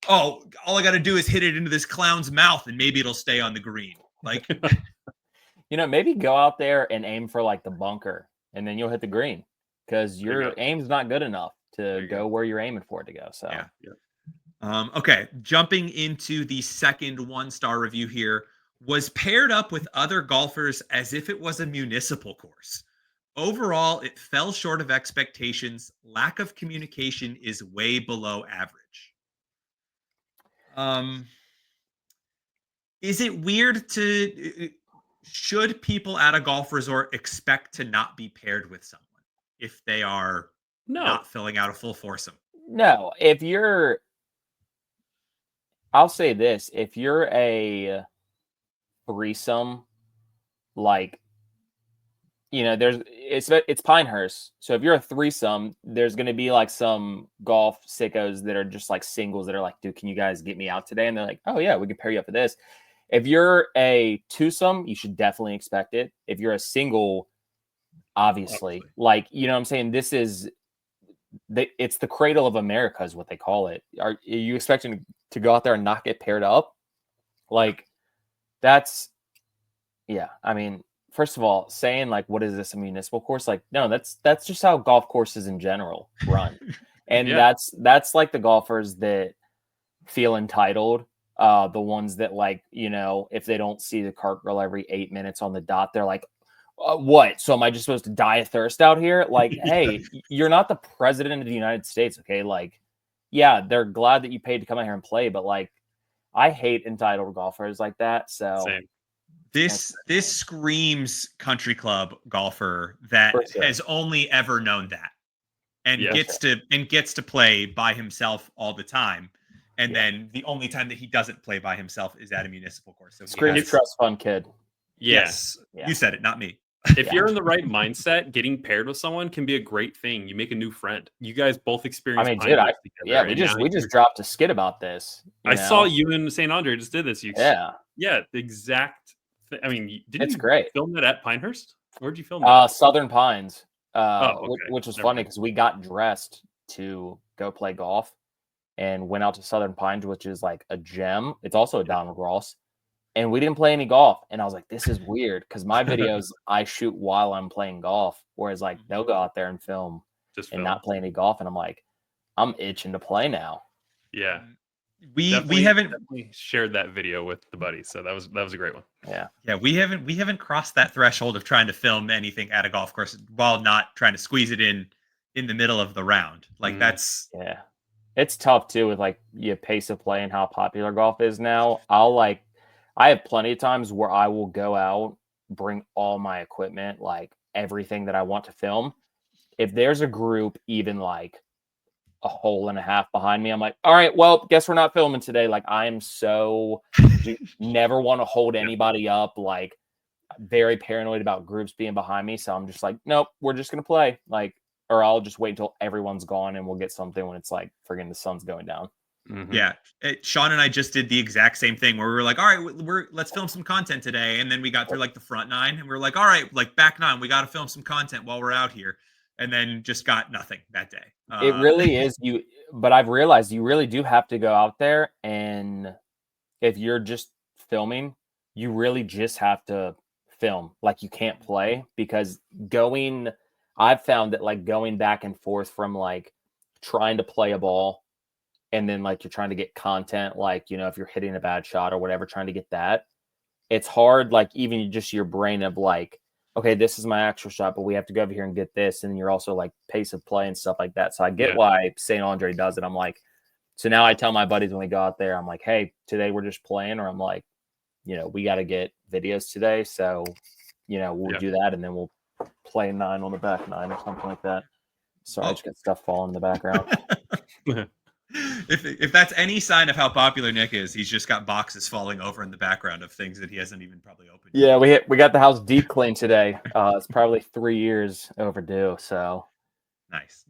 "Oh, all I got to do is hit it into this clown's mouth and maybe it'll stay on the green." Like, you know, maybe go out there and aim for like the bunker, and then you'll hit the green because your aim's not good enough to go where you're aiming for it to go. So, okay, jumping into the second 1-star review here, was paired up with other golfers as if it was a municipal course. Overall, it fell short of expectations. Lack of communication is way below average. Is it weird should people at a golf resort expect to not be paired with someone if they are not filling out a full foursome? No, I'll say this, if you're a threesome, like, you know, it's Pinehurst. So if you're a threesome, there's going to be like some golf sickos that are just like singles that are like, "Dude, can you guys get me out today?" And they're like, "Oh yeah, we can pair you up for this." If you're a twosome, you should definitely expect it. If you're a single, obviously. Like, you know what I'm saying? It's the cradle of America is what they call it. Are you expecting to go out there and not get paired up? Like, that's, yeah. I mean, first of all, saying like, "What is this, a municipal course?" Like, no, that's just how golf courses in general run. And that's like the golfers that feel entitled. The ones that, like, you know, if they don't see the cart girl every 8 minutes on the dot, they're like, "What? So am I just supposed to die of thirst out here?" Like, hey, you're not the president of the United States, okay? Like, yeah, they're glad that you paid to come out here and play, but like, I hate entitled golfers like that. So Same. This screams country club golfer that has only ever known that, and gets to play by himself all the time. And then the only time that he doesn't play by himself is at a municipal course. So screams trust fund kid. Yes. You said it, not me. If you're in the right mindset, getting paired with someone can be a great thing. You make a new friend. You guys both experience. I mean, dude, we just dropped a skit about this. I saw you and St. Andre just did this. The exact. I mean, it's great. Film that at Pinehurst? Where'd you film that? Southern Pines. Okay. Which was funny because we got dressed to go play golf and went out to Southern Pines, which is like a gem. It's also a Donald Ross. And we didn't play any golf. And I was like, this is weird because my videos I shoot while I'm playing golf, whereas like they'll go out there and film not play any golf. And I'm like, I'm itching to play now. Yeah. We Definitely, haven't definitely shared that video with the buddies, so that was a great one. Yeah. we haven't crossed that threshold of trying to film anything at a golf course while not trying to squeeze it in the middle of the round. Like that's Yeah. It's tough too with like your pace of play and how popular golf is now. I have plenty of times where I will go out, bring all my equipment, like everything that I want to film. If there's a group even like a hole and a half behind me, I'm like, all right, well, guess we're not filming today. Like I am so never want to hold anybody up. Like very paranoid about groups being behind me. So I'm just like, nope, we're just gonna play. Like, or I'll just wait until everyone's gone and we'll get something when it's like friggin' the sun's going down. yeah. Sean and I just did the exact same thing where we were like, all right, let's film some content today, and then we got through like the front nine, and we were like, all right, like back nine, we got to film some content while we're out here, and then just got nothing that day. It really is but I've realized you really do have to go out there, and if you're just filming, you really just have to film. Like you can't play because I've found that like going back and forth from like trying to play a ball and then like you're trying to get content, like, if you're hitting a bad shot or whatever, trying to get that, it's hard. Like even just your brain of like, okay, this is my actual shot, but we have to go over here and get this. And you're also like pace of play and stuff like that. So I get why St. Andre does it. I'm like, so now I tell my buddies when we go out there, I'm like, hey, today we're just playing, or I'm like, we got to get videos today. So, we'll do that. And then we'll play 9 on the back 9 or something like that. Sorry, I just got stuff falling in the background. If that's any sign of how popular Nick is, he's just got boxes falling over in the background of things that he hasn't even probably opened. Yeah, we got the house deep cleaned today. It's probably 3 years overdue. So nice.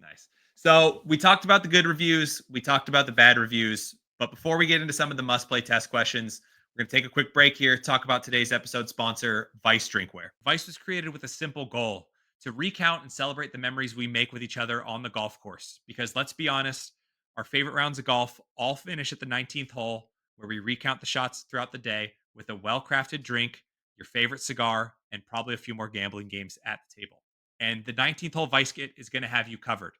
So we talked about the good reviews, we talked about the bad reviews, but before we get into some of the must-play test questions, we're going to take a quick break here, talk about today's episode sponsor, Vice Drinkware. Vice was created with a simple goal: to recount and celebrate the memories we make with each other on the golf course. Because let's be honest, our favorite rounds of golf all finish at the 19th hole, where we recount the shots throughout the day with a well-crafted drink, your favorite cigar, and probably a few more gambling games at the table. And the 19th hole Vice Kit is going to have you covered.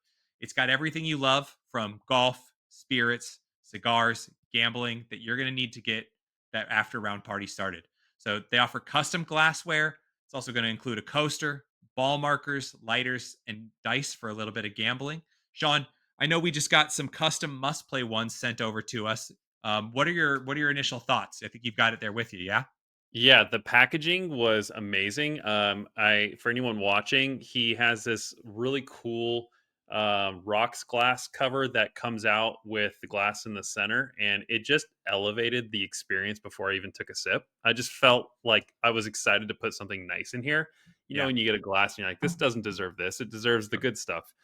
It's got everything you love from golf, spirits, cigars, gambling that you're going to need to get that after round party started. So they offer custom glassware. It's also going to include a coaster, ball markers, lighters, and dice for a little bit of gambling. Sean, I know we just got some custom must play ones sent over to us. What are your initial thoughts? I think you've got it there with you, yeah? Yeah, the packaging was amazing. For anyone watching, he has this really cool rocks glass cover that comes out with the glass in the center, and it just elevated the experience before I even took a sip. I just felt like I was excited to put something nice in here. When you get a glass, and you're like, this doesn't deserve this; it deserves the good stuff.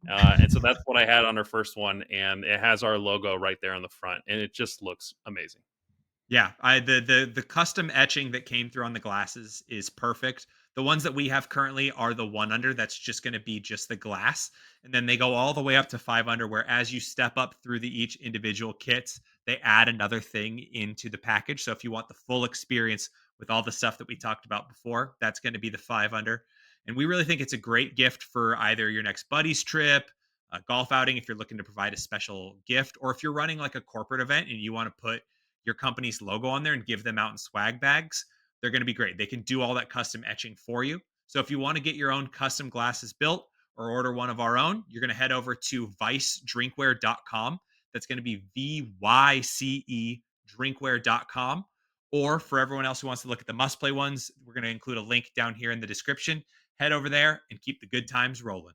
And so that's what I had on our first one, and it has our logo right there on the front, and it just looks amazing. Yeah, the custom etching that came through on the glasses is perfect. The ones that we have currently are the 1 under. That's just going to be just the glass, and then they go all the way up to 5 under. Where as you step up through each individual kits, they add another thing into the package. So if you want the full experience with all the stuff that we talked about before, that's going to be the 5 under. And we really think it's a great gift for either your next buddy's trip, a golf outing if you're looking to provide a special gift, or if you're running like a corporate event and you want to put your company's logo on there and give them out in swag bags. They're going to be great. They can do all that custom etching for you. So if you want to get your own custom glasses built or order one of our own, you're going to head over to vicedrinkware.com. That's going to be VYCE drinkware.com. Or for everyone else who wants to look at the must play ones, we're going to include a link down here in the description. Head over there and keep the good times rolling.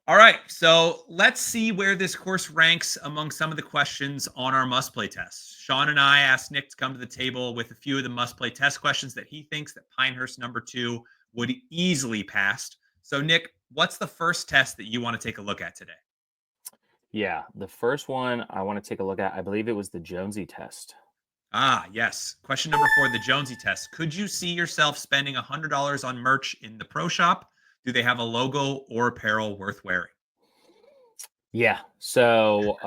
All right, so let's see where this course ranks among some of the questions on our must-play tests. Sean and I asked Nick to come to the table with a few of the must-play test questions that he thinks that Pinehurst number 2 would easily pass. So, Nick, what's the first test that you want to take a look at today? Yeah, the first one I want to take a look at, I believe it was the Jonesy test. Ah, yes. Question number 4, the Jonesy test. Could you see yourself spending $100 on merch in the pro shop? Do they have a logo or apparel worth wearing? Yeah. So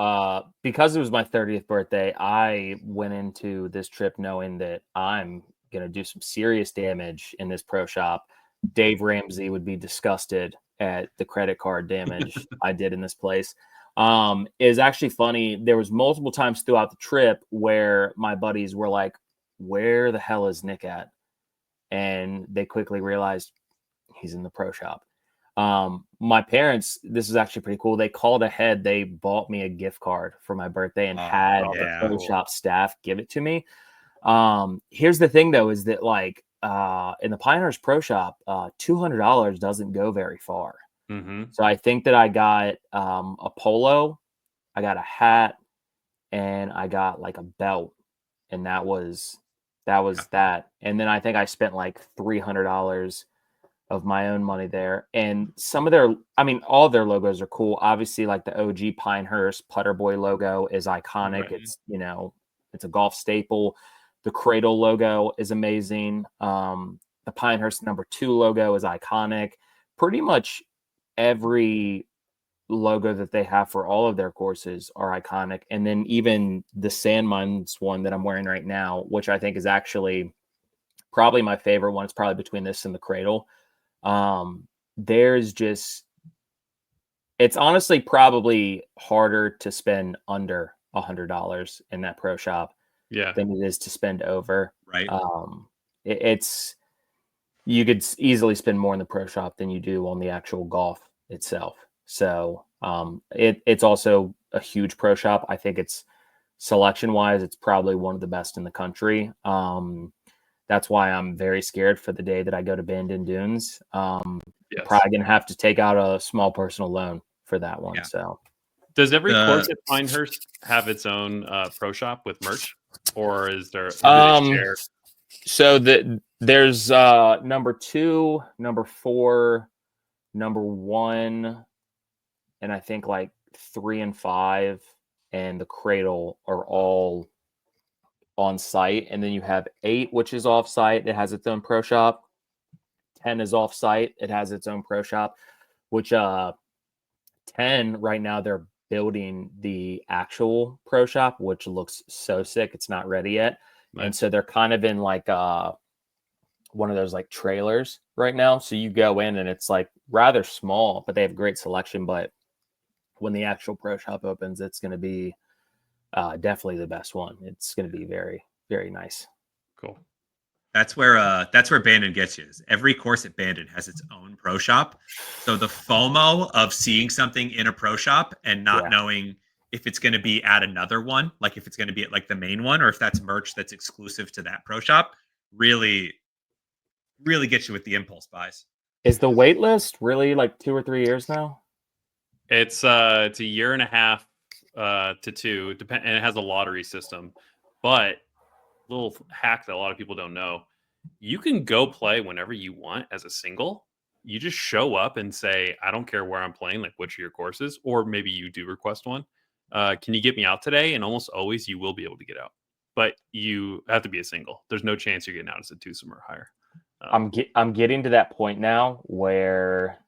because it was my 30th birthday, I went into this trip knowing that I'm going to do some serious damage in this pro shop. Dave Ramsey would be disgusted at the credit card damage I did in this place. is actually funny. There was multiple times throughout the trip where my buddies were like, where the hell is Nick at? And they quickly realized he's in the pro shop. My parents, this is actually pretty cool. They called ahead. They bought me a gift card for my birthday and had the pro shop staff give it to me. Here's the thing though, is that like, in the Pinehurst pro shop, $200 doesn't go very far. Mm-hmm. So I think that I got, a polo, I got a hat, and I got like a belt, and that was that. And then I think I spent like $300 of my own money there. And some of all their logos are cool. Obviously, like the OG Pinehurst Putter Boy logo is iconic. Right. It's, it's a golf staple. The Cradle logo is amazing. The Pinehurst #2 logo is iconic. Pretty much every logo that they have for all of their courses are iconic. And then even the Sand Mines one that I'm wearing right now, which I think is actually probably my favorite one. It's probably between this and the Cradle. It's honestly probably harder to spend under $100 in that pro shop than it is to spend over. Right. You could easily spend more in the pro shop than you do on the actual golf itself. So it's also a huge pro shop. I think it's selection wise, it's probably one of the best in the country. That's why I'm very scared for the day that I go to Bandon Dunes. Probably gonna have to take out a small personal loan for that one. Yeah. So does every course at Pinehurst have its own pro shop with merch, or is there share? So there's #2, #4, #1, and I think like 3 and 5 and the Cradle are all on site. And then you have 8, which is off site. It has its own pro shop. 10 is off site. It has its own pro shop, which 10 right now they're building the actual pro shop, which looks so sick. It's not ready yet. Nice. And so they're kind of in like one of those like trailers right now. So you go in and it's like rather small, but they have great selection. But when the actual pro shop opens, it's going to be definitely the best one. It's going to be very, very nice. Cool. That's where Bandon gets you. Every course at Bandon has its own pro shop. So the FOMO of seeing something in a pro shop and not knowing if it's going to be at another one, like if it's going to be at like the main one, or if that's merch that's exclusive to that pro shop, really, really gets you with the impulse buys. Is the wait list really like 2 or 3 years now? It's a year and a half to 2, and it has a lottery system. But little hack that a lot of people don't know, you can go play whenever you want as a single. You just show up and say, I don't care where I'm playing, like which of your courses, or maybe you do request one. Can you get me out today? And almost always you will be able to get out, but you have to be a single. There's no chance you're getting out as a twosome or higher. I'm getting to that point now where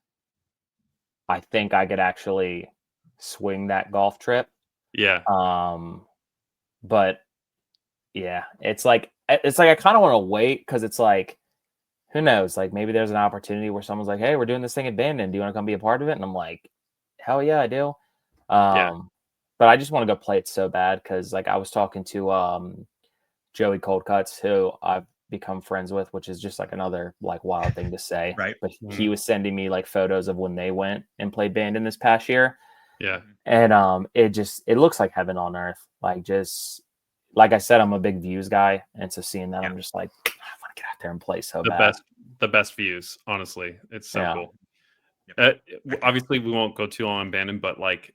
I think I could actually swing that golf trip. Yeah. But yeah, it's like I kind of want to wait, because it's like, who knows? Like maybe there's an opportunity where someone's like, hey, we're doing this thing at Bandon. Do you want to come be a part of it? And I'm like, hell yeah, I do. But I just want to go play it so bad, because like I was talking to Joey Coldcuts, who I've become friends with, which is just like another like wild thing to say. Right. But he was sending me like photos of when they went and played Bandon this past year. Yeah. And it looks like heaven on earth. Like, just like I said, I'm a big views guy, and so seeing that, I'm just like, I want to get out there and play so bad. The best views, honestly. It's so cool. Obviously, we won't go too long on Bandon, but like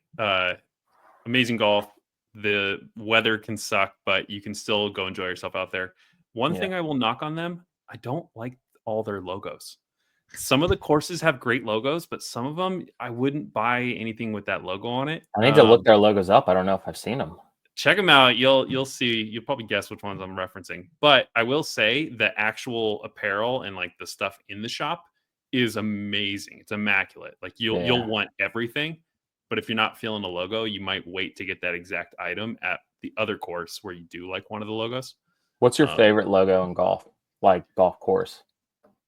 amazing golf. The weather can suck, but you can still go enjoy yourself out there. One thing I will knock on them, I don't like all their logos. Some of the courses have great logos, but some of them I wouldn't buy anything with that logo on it. I need to look their logos up. I don't know if I've seen them. Check them out. You'll see. You'll probably guess which ones I'm referencing. But I will say the actual apparel and like the stuff in the shop is amazing. It's immaculate. Like you'll want everything. But if you're not feeling a logo, you might wait to get that exact item at the other course where you do like one of the logos. What's your favorite logo in golf? Like golf course?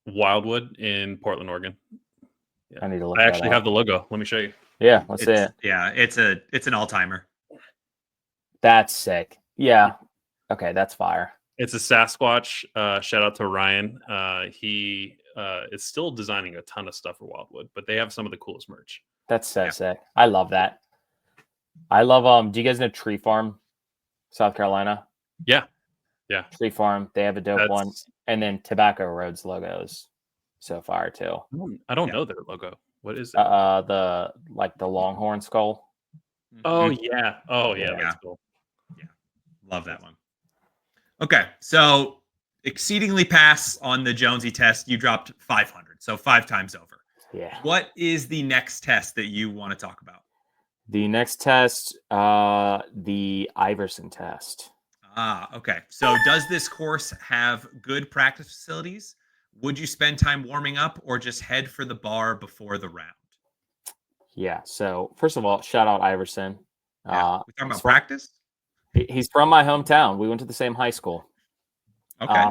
Wildwood in Portland, Oregon. Yeah. I need to look. I actually have the logo. Let me show you. Yeah, let's see it. It's an all-timer. That's sick. Yeah. Okay, that's fire. It's a Sasquatch. Shout out to Ryan. He is still designing a ton of stuff for Wildwood, but they have some of the coolest merch. That's so sick. I love that. I love do you guys know Tree Farm, South Carolina? Yeah. Tree Farm, they have a dope one. And then Tobacco Road's logo is so fire too. I don't know their logo. What is it? The Longhorn skull. Oh Mhm. yeah. Yeah. That's cool. Yeah. Love that one. Okay. So exceedingly pass on the Jonesy test. You dropped 500. So 5 times over. Yeah. What is the next test that you want to talk about? The next test, the Iverson test. Okay. So does this course have good practice facilities? Would you spend time warming up or just head for the bar before the round? Yeah. So first of all, shout out Iverson. Yeah. We talking he's about from- practice? He's from my hometown. We went to the same high school. Okay.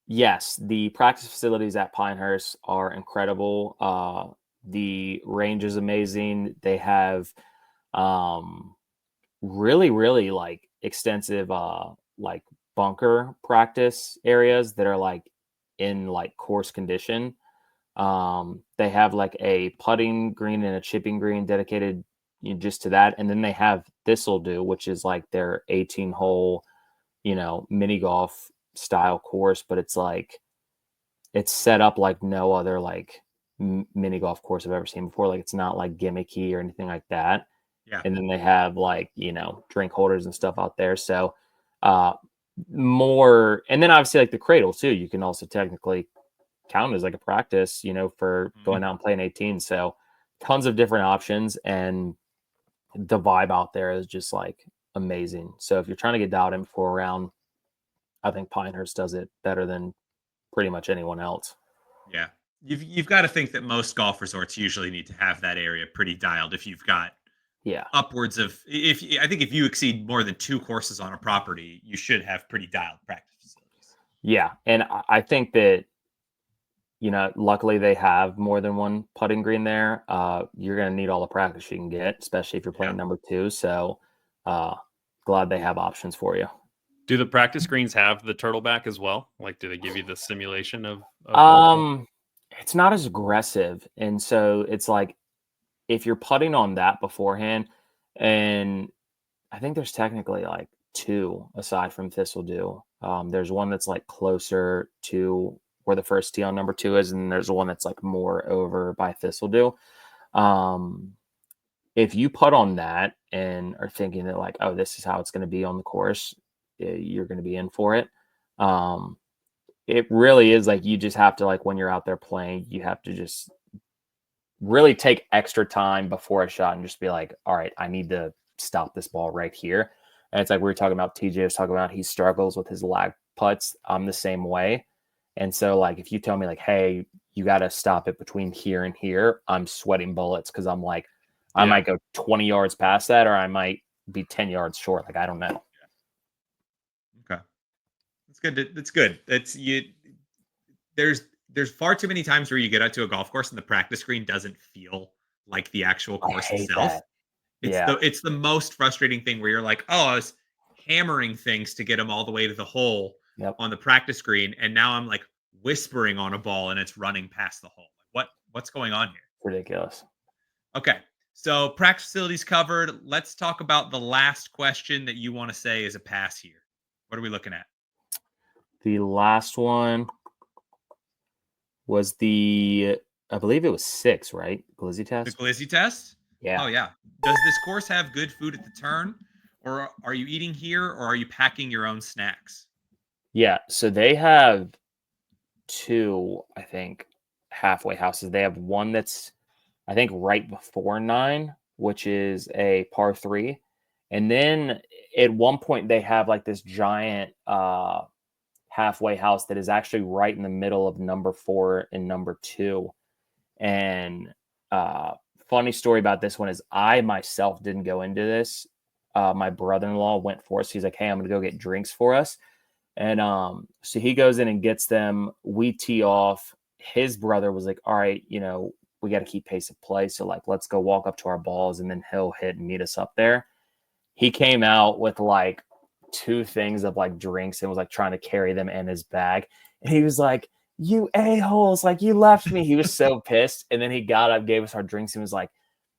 Yes, the practice facilities at Pinehurst are incredible. The range is amazing. They have really, really like extensive like bunker practice areas that are like in like course condition. They have like a putting green and a chipping green dedicated just to that, and then they have This'll Do, which is like their 18 hole, mini golf style course, but it's set up like no other like mini golf course I've ever seen before. Like it's not like gimmicky or anything like that. Yeah. And then they have like drink holders and stuff out there. So more, and then obviously like the cradle too. You can also technically count as like a practice, for going out and playing 18. So tons of different options, and the vibe out there is just like amazing. So if you're trying to get dialed in before a round, I think Pinehurst does it better than pretty much anyone else. Yeah. You've got to think that most golf resorts usually need to have that area pretty dialed. If you've got upwards of, I think if you exceed more than 2 courses on a property, you should have pretty dialed practice facilities. Yeah. And I think that, luckily they have more than one putting green there. You're going to need all the practice you can get, especially if you're playing number 2. So glad they have options for you. Do the practice greens have the turtleback as well? Like, do they give you the simulation of it's not as aggressive. And so it's like, if you're putting on that beforehand, and I think there's technically like 2 aside from This'll Do. There's one that's like closer to where the first tee on number 2 is, and there's one that's like more over by This'll Do. If you put on that and are thinking that like, oh, this is how it's going to be on the course, you're going to be in for it. It really is like, you just have to, like, when you're out there playing, you have to just really take extra time before a shot and just be like, all right, I need to stop this ball right here. And it's like we were talking about, TJ was talking about, he struggles with his lag putts. I'm the same way. And so like, if you tell me like, hey, you got to stop it between here and here, I'm sweating bullets, because I'm like, I might go 20 yards past that, or I might be 10 yards short. Like, I don't know. Okay. That's good. That's good. There's far too many times where you get out to a golf course and the practice green doesn't feel like the actual course itself. That. It's the most frustrating thing, where you're like, oh, I was hammering things to get them all the way to the hole on the practice green, and now I'm like whispering on a ball and it's running past the hole. What's going on here? Ridiculous. Okay. So practice facilities covered. Let's talk about the last question that you want to say is a pass here. What are we looking at? The last one was I believe it was 6, right? Glizzy test. The Glizzy test? Yeah. Oh, yeah. Does this course have good food at the turn? Or are you eating here, or are you packing your own snacks? Yeah. So they have 2, I think, halfway houses. They have one that's, I think, right before 9, which is a par 3. And then at one point they have like this giant halfway house that is actually right in the middle of number 4 and number 2. And funny story about this one is, I myself didn't go into this. My brother-in-law went for us. He's like, hey, I'm gonna go get drinks for us. And so he goes in and gets them. We tee off. His brother was like, all right, we got to keep pace of play. So like, let's go walk up to our balls and then he'll hit and meet us up there. He came out with like 2 things of like drinks and was like trying to carry them in his bag. And he was like, you a-holes, like you left me. He was so pissed. And then he got up, gave us our drinks, and was like,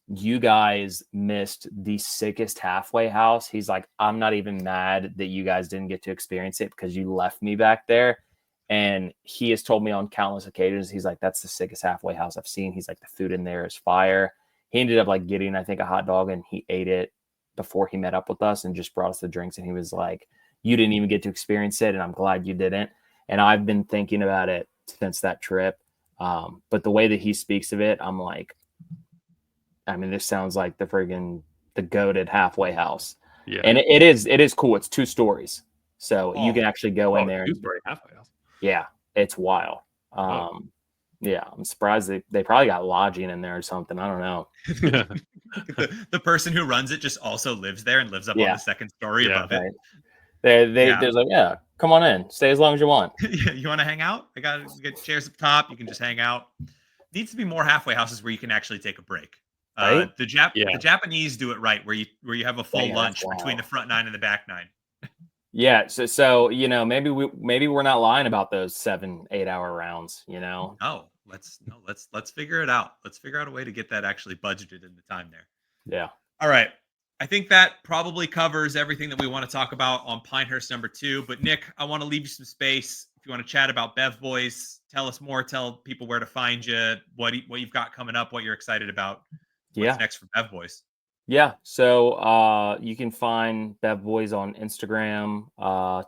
you guys missed the sickest halfway house. He's like, I'm not even mad that you guys didn't get to experience it because you left me back there. And he has told me on countless occasions, he's like, that's the sickest halfway house I've seen. He's like, the food in there is fire. He ended up like getting, I think, a hot dog, and he ate it before he met up with us and just brought us the drinks. And he was like, you didn't even get to experience it, and I'm glad you didn't. And I've been thinking about it since that trip. But the way that he speaks of it, I'm like, I mean, this sounds like the goated halfway house. Yeah. And it is cool. It's 2 stories. So you can actually go in there. 2-story halfway house. Yeah, it's wild. Yeah, I'm surprised they probably got lodging in there or something. I don't know. the person who runs it just also lives there and lives up on the 2nd story above it. There's like, yeah, come on in, stay as long as you want. You want to hang out? We got chairs up top. You can just hang out. Needs to be more halfway houses where you can actually take a break. Right? The Japanese do it right, where you have a full lunch between the front 9 and the back 9. Yeah, so you know, maybe we're not lying about those 7-8 hour rounds. You know, let's figure it out. Let's figure out a way to get that actually budgeted in the time there. Yeah. All right. I think that probably covers everything that we want to talk about on Pinehurst number 2. But Nick, I want to leave you some space. If you want to chat about Bev Boys, tell us more. Tell people where to find you, what you've got coming up, what you're excited about. What's next for Bev Boys? Yeah. So you can find Bev Boys on Instagram,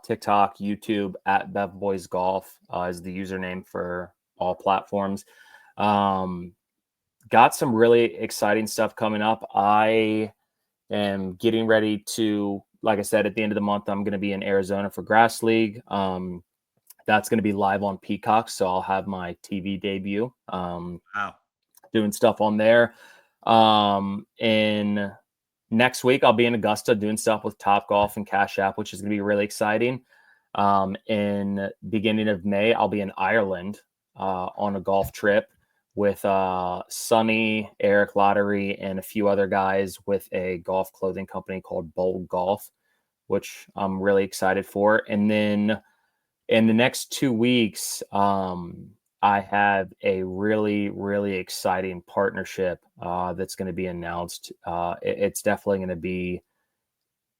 TikTok, YouTube at Bev Boys Golf is the username for all platforms. Got some really exciting stuff coming up. I am getting ready to, like I said, at the end of the month, I'm going to be in Arizona for Grass League. That's going to be live on Peacock. So I'll have my TV debut, doing stuff on there. In next week, I'll be in Augusta doing stuff with Top Golf and Cash App, which is going to be really exciting. In beginning of May, I'll be in Ireland on a golf trip with Sonny, Eric Lottery, and a few other guys with a golf clothing company called Bold Golf, which I'm really excited for. And then in the next 2 weeks, I have a really, really exciting partnership that's going to be announced. It's definitely going to be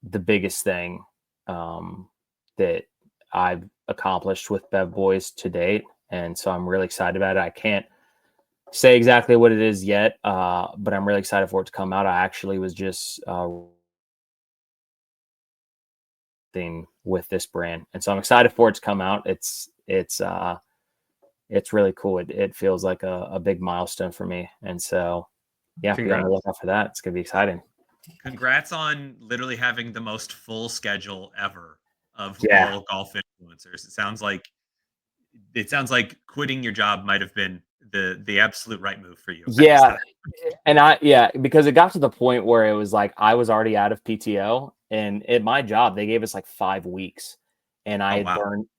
the biggest thing that I've accomplished with Bev Boys to date. And so I'm really excited about it. I can't say exactly what it is yet, but I'm really excited for it to come out. I actually was just with this brand. And so I'm excited for it to come out. It's really cool. It feels like a big milestone for me. And so, yeah, be on the lookout for that. It's going to be exciting. Congrats on literally having the most full schedule ever of all golf influencers. It sounds like quitting your job might have been the absolute right move for you. Yeah. And because it got to the point where it was like, I was already out of PTO, and at my job, they gave us like 5 weeks, and I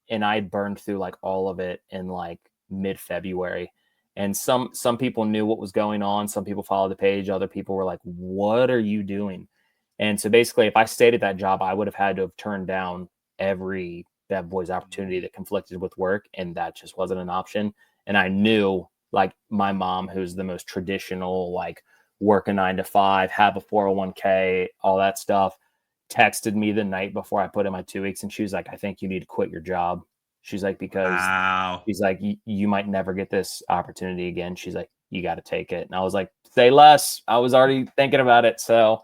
had burned through like all of it in like mid-February. And some people knew what was going on. Some people followed the page. Other people were like, what are you doing? And so basically, if I stayed at that job, I would have had to have turned down every Bev Boys opportunity that conflicted with work. And that just wasn't an option. And I knew, like, my mom, who's the most traditional, like, work a 9 to 5, have a 401k, all that stuff, texted me the night before I put in my 2 weeks. And she was like, I think you need to quit your job. She's like, because she's like, you might never get this opportunity again. She's like, you got to take it. And I was like, say less. I was already thinking about it. So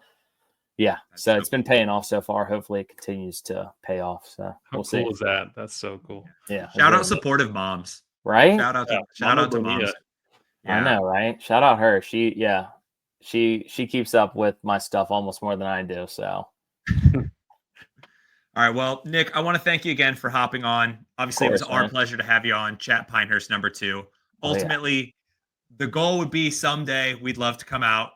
yeah, so it's been paying off so far. Hopefully it continues to pay off. So how cool is that? That's so cool. Yeah. Shout out supportive moms. Right? Shout out to moms. Yeah. I know, right? Shout out her. She keeps up with my stuff almost more than I do. So all right. Well, Nick, I want to thank you again for hopping on. Obviously, it was our pleasure to have you on Chat Pinehurst number 2. Ultimately, the goal would be someday we'd love to come out,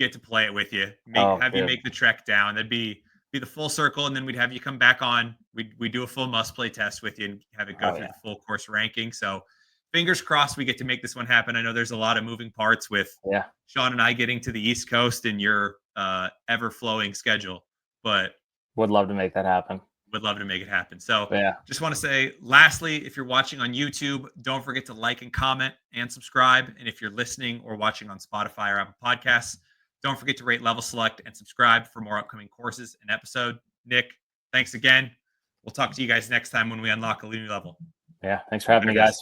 get to play it with you, you make the trek down. That'd be the full circle, and then we'd have you come back on. We do a full must play test with you and have it go through the full course ranking. So if fingers crossed we get to make this one happen. I know there's a lot of moving parts with Sean and I getting to the East Coast and your ever flowing schedule, but would love to make that happen. Would love to make it happen. So just want to say, lastly, if you're watching on YouTube, don't forget to like and comment and subscribe. And if you're listening or watching on Spotify or Apple Podcasts, don't forget to rate, level, select, and subscribe for more upcoming courses and episode. Nick, thanks again. We'll talk to you guys next time when we unlock a new level. Yeah, thanks for having me, guys.